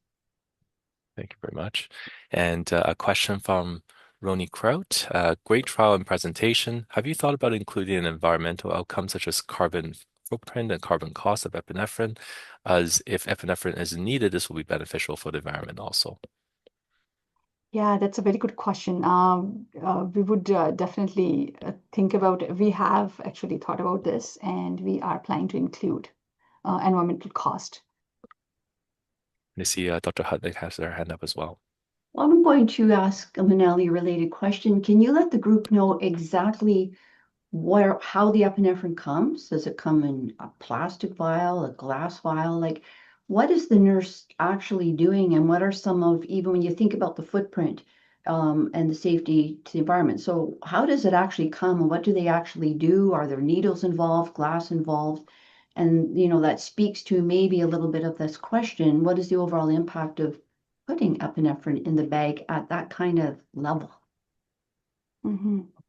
Thank you very much. And a question from Roni Kraut. Great trial and presentation. Have you thought about including an environmental outcome such as carbon footprint and carbon cost of epinephrine, as if epinephrine is needed, this will be beneficial for the environment also? Yeah, that's a very good question. We would definitely think about, we have actually thought about this, and we are planning to include environmental cost. I see Dr. Hutnick has their hand up as well. Well, I'm going to ask a Monali related question. Can you let the group know exactly how the epinephrine comes? Does it come in a plastic vial, a glass vial? Like, what is the nurse actually doing, and what are some of, even when you think about the footprint and the safety to the environment? So how does it actually come, and what do they actually do? Are there needles involved, glass involved? And, that speaks to maybe a little bit of this question. What is the overall impact of putting epinephrine in the bag at that kind of level?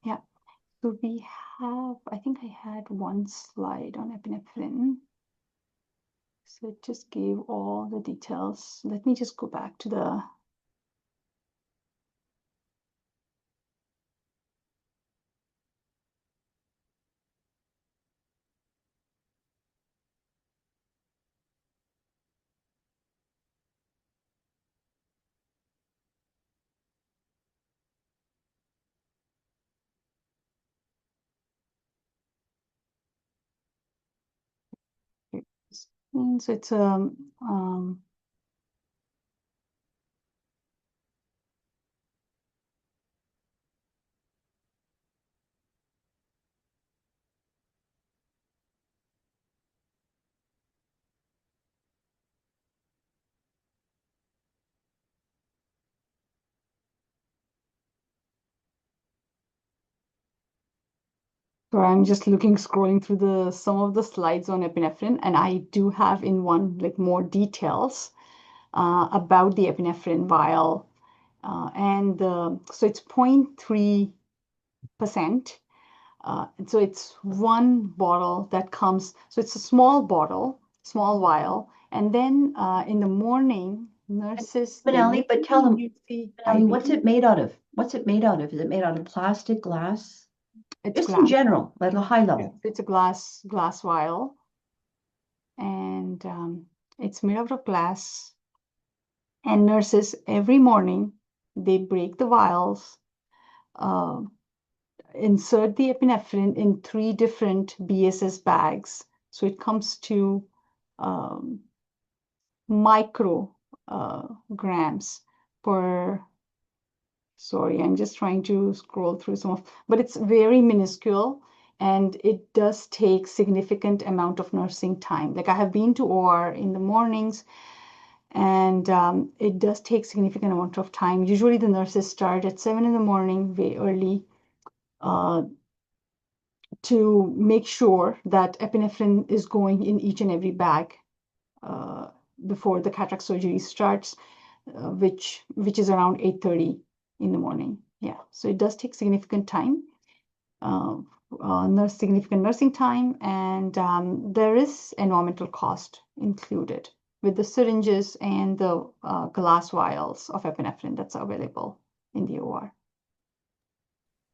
Yeah. So we have, I think I had one slide on epinephrine. So it just gave all the details. Let me just go back to the so it's so I'm just scrolling through some of the slides on epinephrine, and I do have in one like more details about the epinephrine vial, and so it's 0.3%. And so it's one bottle that comes, so it's a small bottle, small vial, and then in the morning, nurses they Manali, but tell them, use the Manali, what's IV. it made out of? What's it made out of? Is it made out of plastic, glass? It's Just in glass. general, at a high Yes, level. it's a glass vial, and it's made out of glass. And nurses every morning they break the vials, uh, insert the epinephrine in 3 different BSS bags. So it comes to um, micro grams per. Sorry, I'm just trying to scroll through but it's very minuscule, and it does take significant amount of nursing time. Like I have been to OR in the mornings, and it does take significant amount of time. Usually the nurses start at 7 in the morning, very early, uh, to make sure that epinephrine is going in each and every bag uh, before the cataract surgery starts, which is around 8:30 in the morning. Yeah, so it does take significant time, uh, significant nursing time, and there is environmental cost included with the syringes and the glass vials of epinephrine that's available in the OR.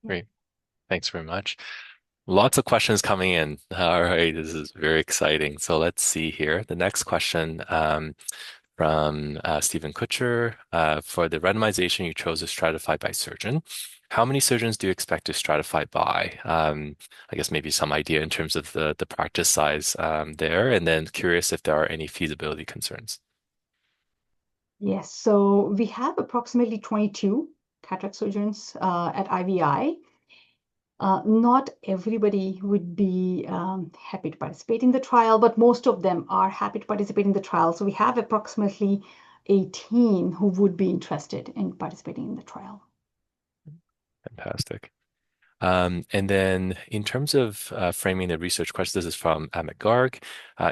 Yeah. Great. Thanks very much. Lots of questions coming in. All right, this is very exciting. So let's see here. The next question from Stephen Kutcher. For the randomization, you chose to stratify by surgeon. How many surgeons do you expect to stratify by? I guess maybe some idea in terms of the practice size there, and then curious if there are any feasibility concerns. Yes, so we have approximately 22 cataract surgeons at IVI. Not everybody would be happy to participate in the trial, but most of them are happy to participate in the trial. So we have approximately 18 who would be interested in participating in the trial. Fantastic. And then in terms of framing the research question, this is from Amit Garg.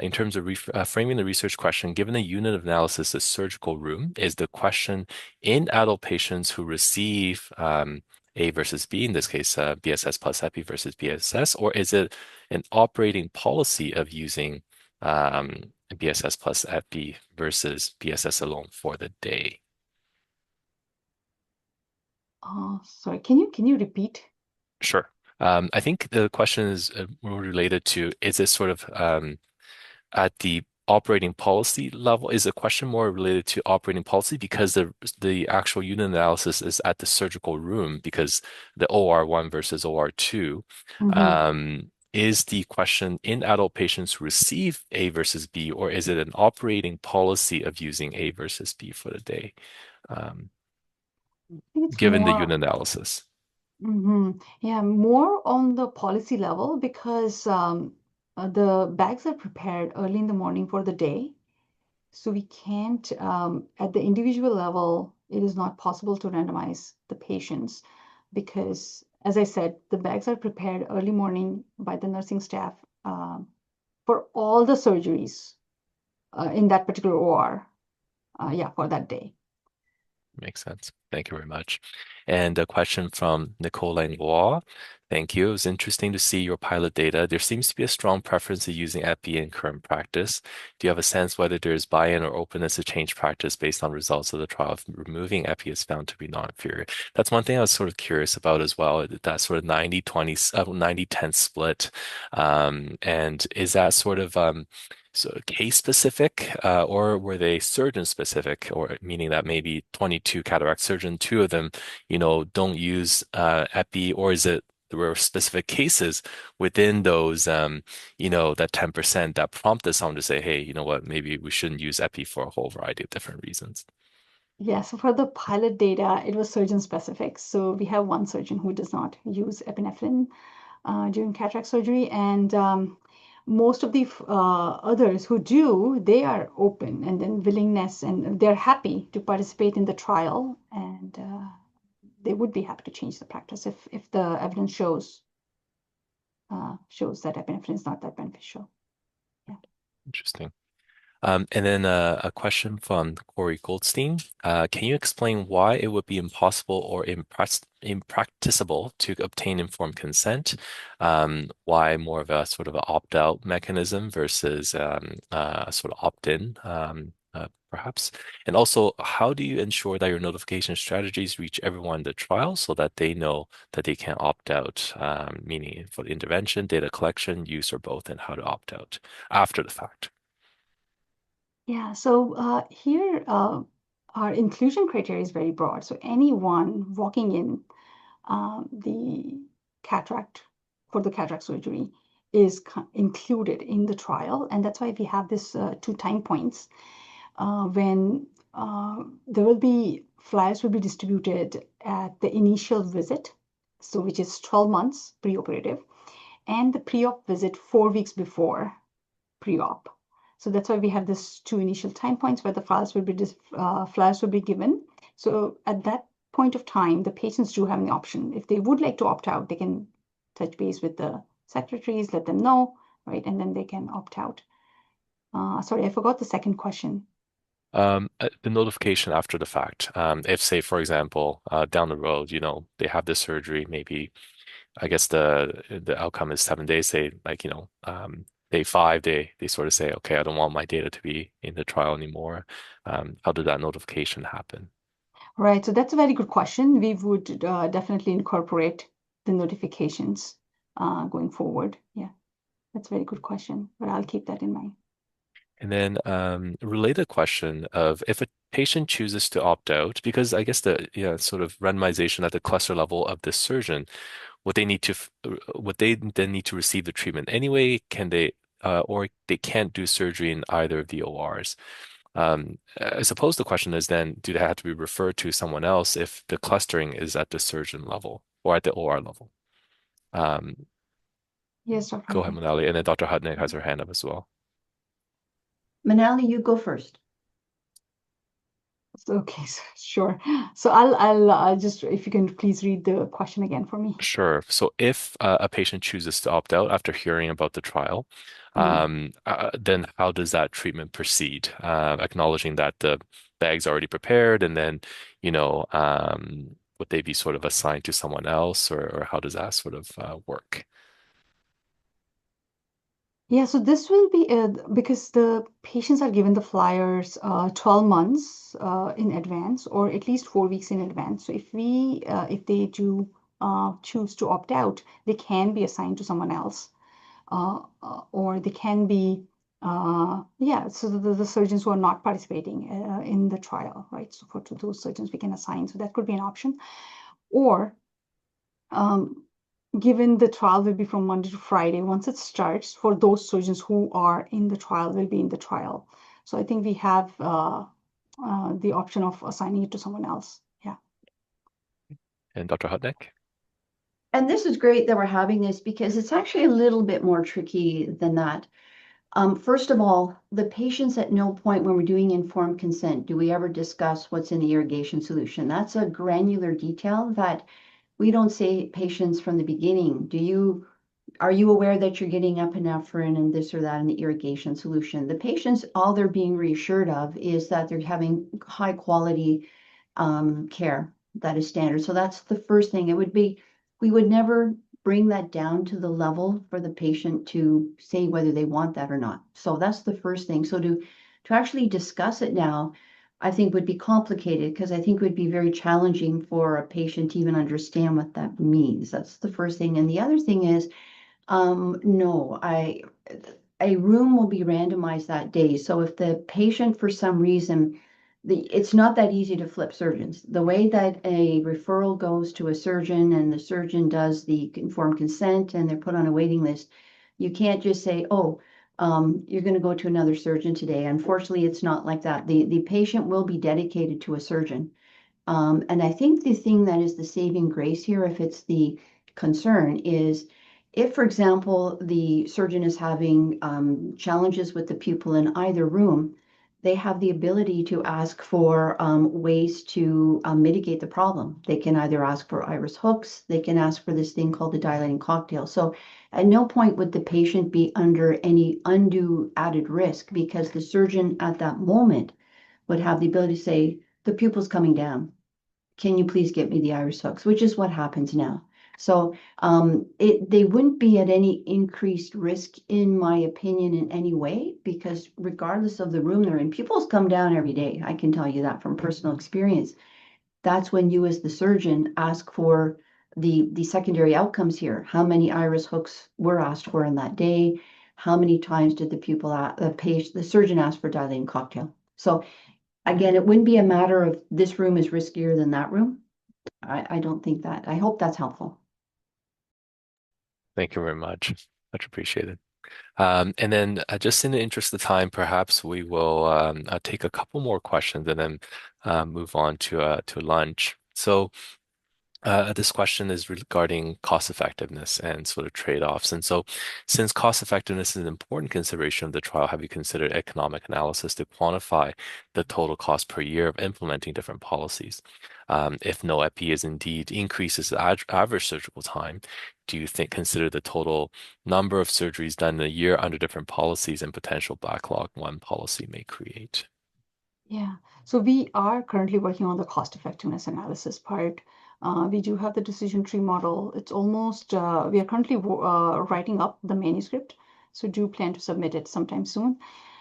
In terms of framing the research question, given the unit of analysis, the surgical room, is the question in adult patients who receive A versus B, in this case, BSS plus epi versus BSS, or is it an operating policy of using BSS plus epi versus BSS alone for the day? Sorry, can you repeat? Sure. I think the question is more related to, is this sort of at the operating policy level? Is the question more related to operating policy because the actual unit analysis is at the surgical room because the OR1 versus OR2? Is the question in adult patients who receive A versus B, or is it an operating policy of using A versus B for the day, I think it's given the more. unit analysis? Yeah, more on the policy level because the bags are prepared early in the morning for the day. So we can't, at the individual level, it is not possible to randomize the patients because, as I said, the bags are prepared early morning by the nursing staff for all the surgeries in that particular OR, yeah, for that day. Makes sense. Thank you very much. And a question from Nicole Langlois. Thank you. It was interesting to see your pilot data. There seems to be a strong preference to using epi in current practice. Do you have a sense whether there is buy-in or openness to change practice based on results of the trial if removing epi is found to be non-inferior? That's one thing I was sort of curious about as well, that sort of 90-20, 90-10 split. And is that sort of so case specific, or were they surgeon specific, or meaning that maybe 22 cataract surgeon, two of them, don't use epi, or is it there were specific cases within those, that 10% that prompted someone to say, hey, you know what, maybe we shouldn't use epi for a whole variety of different reasons. Yeah, so for the pilot data, it was surgeon specific. So we have one surgeon who does not use epinephrine during cataract surgery, and most of the others who do, they are open and then willingness, and they're happy to participate in the trial, and they would be happy to change the practice if the evidence shows that epinephrine is not that beneficial. Yeah. Interesting. And then a question from Corey Goldstein. Can you explain why it would be impossible or impracticable to obtain informed consent? Why more of a sort of an opt-out mechanism versus a sort of opt-in, perhaps? And also, how do you ensure that your notification strategies reach everyone in the trial so that they know that they can opt out, meaning for the intervention, data collection, use, or both, and how to opt out after the fact? Yeah, so here our inclusion criteria is very broad. So anyone walking in the cataract for the cataract surgery is included in the trial, and that's why we have this two time points when there will be flyers will be distributed at the initial visit, so which is 12 months preoperative, and the pre-op visit 4 weeks before pre-op. So that's why we have this two initial time points where the flyers will be given. So at that point of time, the patients do have the option. If they would like to opt out, they can touch base with the secretaries, let them know, right? And then they can opt out. Sorry, I forgot the second question. The notification after the fact. If, say, for example, down the road, they have this surgery, maybe I guess the outcome is 7 days. They like, day five, they sort of say, okay, I don't want my data to be in the trial anymore. How did that notification happen? Right, so that's a very good question. We would definitely incorporate the notifications going forward. Yeah, that's a very good question, but I'll keep that in mind. And then related question of if a patient chooses to opt out, because I guess the sort of randomization at the cluster level of the surgeon, would they then need to receive the treatment anyway? Can they or they can't do surgery in either of the ORs? I suppose the question is then, do they have to be referred to someone else if the clustering is at the surgeon level or at the OR level? Um, Yes, Dr. Go ahead, Hutnick. Monali, and then Dr. Hutnick has her hand up as well. Monali, you go first. Okay, so, sure. So I'll just, if you can please read the question again for me. Sure. So if a patient chooses to opt out after hearing about the trial, then how does that treatment proceed? Acknowledging that the bag's already prepared, and then, would they be sort of assigned to someone else, or how does that sort of work? Yeah, so this will be because the patients are given the flyers 12 months in advance, or at least 4 weeks in advance. So if they do choose to opt out, they can be assigned to someone else, or they can be so the surgeons who are not participating in the trial, right? So to those surgeons we can assign. So that could be an option, or given the trial will be from Monday to Friday, once it starts, for those surgeons who are in the trial will be in the trial. So I think we have the option of assigning it to someone else. Yeah. And Dr. Hutnick? And this is great that we're having this because it's actually a little bit more tricky than that. First of all, the patients at no point when we're doing informed consent, do we ever discuss what's in the irrigation solution? That's a granular detail that we don't say patients from the beginning. Are you aware that you're getting epinephrine and this or that in the irrigation solution? The patients, all they're being reassured of is that they're having high quality care that is standard. So that's the first thing. We would never bring that down to the level for the patient to say whether they want that or not. So that's the first thing. So to actually discuss it now, I think would be complicated because I think it would be very challenging for a patient to even understand what that means. That's the first thing. And the other thing is, no, a room will be randomized that day. So if the patient, for some reason, it's not that easy to flip surgeons. The way that a referral goes to a surgeon and the surgeon does the informed consent and they're put on a waiting list, you can't just say, oh, you're going to go to another surgeon today. Unfortunately, it's not like that. The patient will be dedicated to a surgeon. And I think the thing that is the saving grace here, if it's the concern, is if, for example, the surgeon is having challenges with the pupil in either room, they have the ability to ask for ways to mitigate the problem. They can either ask for iris hooks, they can ask for this thing called the dilating cocktail. So at no point would the patient be under any undue added risk because the surgeon at that moment would have the ability to say, the pupil's coming down. Can you please get me the iris hooks, which is what happens now. So they wouldn't be at any increased risk, in my opinion, in any way, because regardless of the room they're in, pupils come down every day. I can tell you that from personal experience. That's when you, as the surgeon, ask for the secondary outcomes here. How many iris hooks were asked for in that day? How many times did the surgeon ask for dilating cocktail? So again, it wouldn't be a matter of this room is riskier than that room. I don't think that. I hope that's helpful. Thank you very much. Much appreciated. And then just in the interest of time, perhaps we will take a couple more questions and then move on to lunch. So this question is regarding cost effectiveness and sort of trade-offs. And so, since cost effectiveness is an important consideration of the trial, have you considered economic analysis to quantify the total cost per year of implementing different policies? If no epi is indeed increases the average surgical time, do you consider the total number of surgeries done in a year under different policies and potential backlog one policy may create? Yeah, so we are currently working on the cost effectiveness analysis part. We do have the decision tree model. It's almost, we are currently writing up the manuscript, so do plan to submit it sometime soon.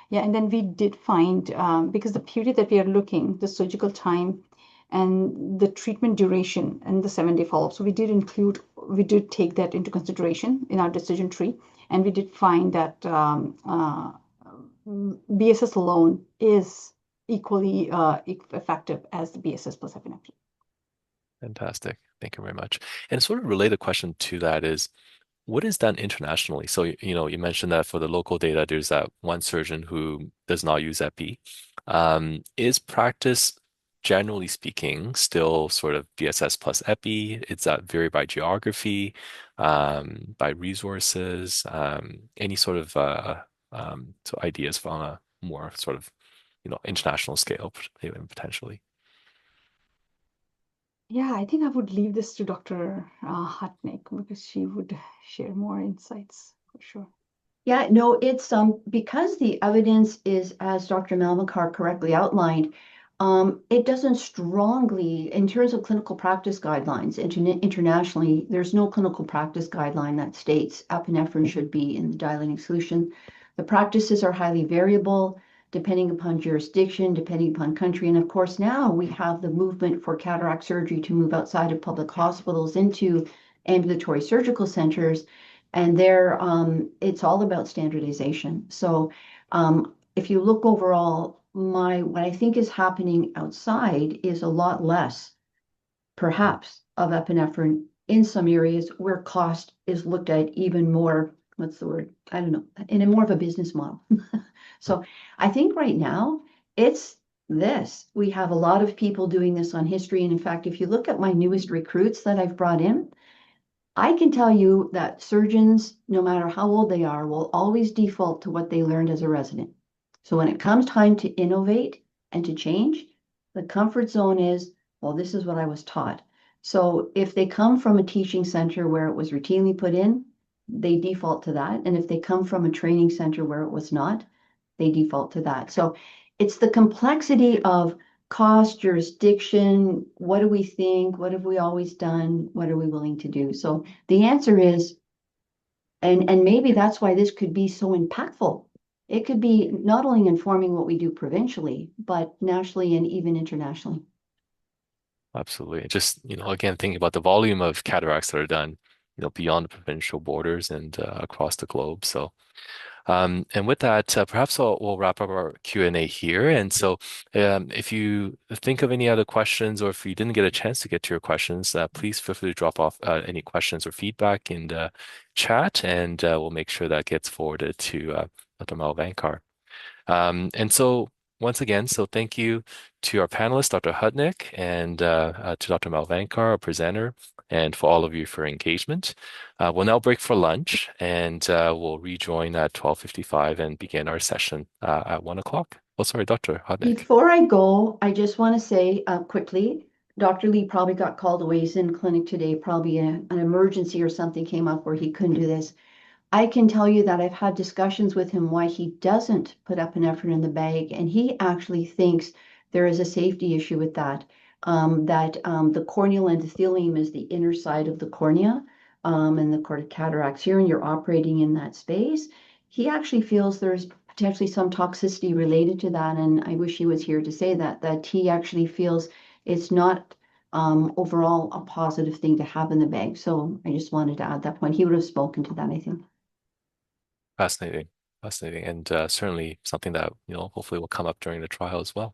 Yeah, and then we did find, because the period that we are looking, the surgical time and the treatment duration and the 7-day follow-up. So we did take that into consideration in our decision tree, and we did find that BSS alone is equally effective as the BSS plus epinephrine. Fantastic. Thank you very much. And sort of related question to that is, what is done internationally? So, you mentioned that for the local data, there's that one surgeon who does not use epi. Is practice, generally speaking, still sort of BSS plus epi? Is that vary by geography, by resources? Any sort of ideas on a more sort of, international scale, even potentially? Yeah, I think I would leave this to Dr. Hutnick because she would share more insights for sure. Yeah, no, it's because the evidence is, as Dr. Malvankar correctly outlined, it doesn't strongly, in terms of clinical practice guidelines, internationally, there's no clinical practice guideline that states epinephrine should be in the dilating solution. The practices are highly variable, depending upon jurisdiction, depending upon country. And of course, now we have the movement for cataract surgery to move outside of public hospitals into ambulatory surgical centers. And there, it's all about standardization. So if you look overall, what I think is happening outside is a lot less, perhaps, of epinephrine in some areas where cost is looked at even more, what's the word? I don't know, in a more of a business model. So I think right now it's this. We have a lot of people doing this on history. And in fact, if you look at my newest recruits that I've brought in, I can tell you that surgeons, no matter how old they are, will always default to what they learned as a resident. So when it comes time to innovate and to change, the comfort zone is, well, this is what I was taught. So if they come from a teaching center where it was routinely put in, they default to that. And if they come from a training center where it was not, they default to that. So it's the complexity of cost, jurisdiction, what do we think? What have we always done? What are we willing to do? So the answer is, and maybe that's why this could be so impactful. It could be not only informing what we do provincially, but nationally and even internationally. Absolutely. Just, again, thinking about the volume of cataracts that are done, beyond the provincial borders and across the globe. So, and with that, perhaps we'll wrap up our Q&A here. And so, if you think of any other questions, or if you didn't get a chance to get to your questions, please feel free to drop off any questions or feedback in the chat, and we'll make sure that gets forwarded to Dr. Malvankar. And so once again, so thank you to our panelists, Dr. Hutnick, and to Dr. Malvankar, our presenter, and for all of you for engagement. We'll now break for lunch, and we'll rejoin at 12:55 and begin our session at 1 o'clock. Oh, sorry, Dr. Hutnick. Before I go, I just want to say quickly, Dr. Lee probably got called away. He's in clinic today. Probably an emergency or something came up where he couldn't do this. I can tell you that I've had discussions with him why he doesn't put up an effort in the bag, and he actually thinks there is a safety issue with that. The corneal endothelium is the inner side of the cornea, and the cortic cataracts here, and you're operating in that space. He actually feels there's potentially some toxicity related to that, and I wish he was here to say that he actually feels it's not overall a positive thing to have in the bag. So I just wanted to add that point. He would have spoken to that, I think. Fascinating. Fascinating. And certainly something that, hopefully will come up during the trial as well.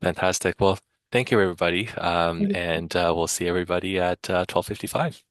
Fantastic. Well, thank you, everybody. And we'll see everybody at 12:55.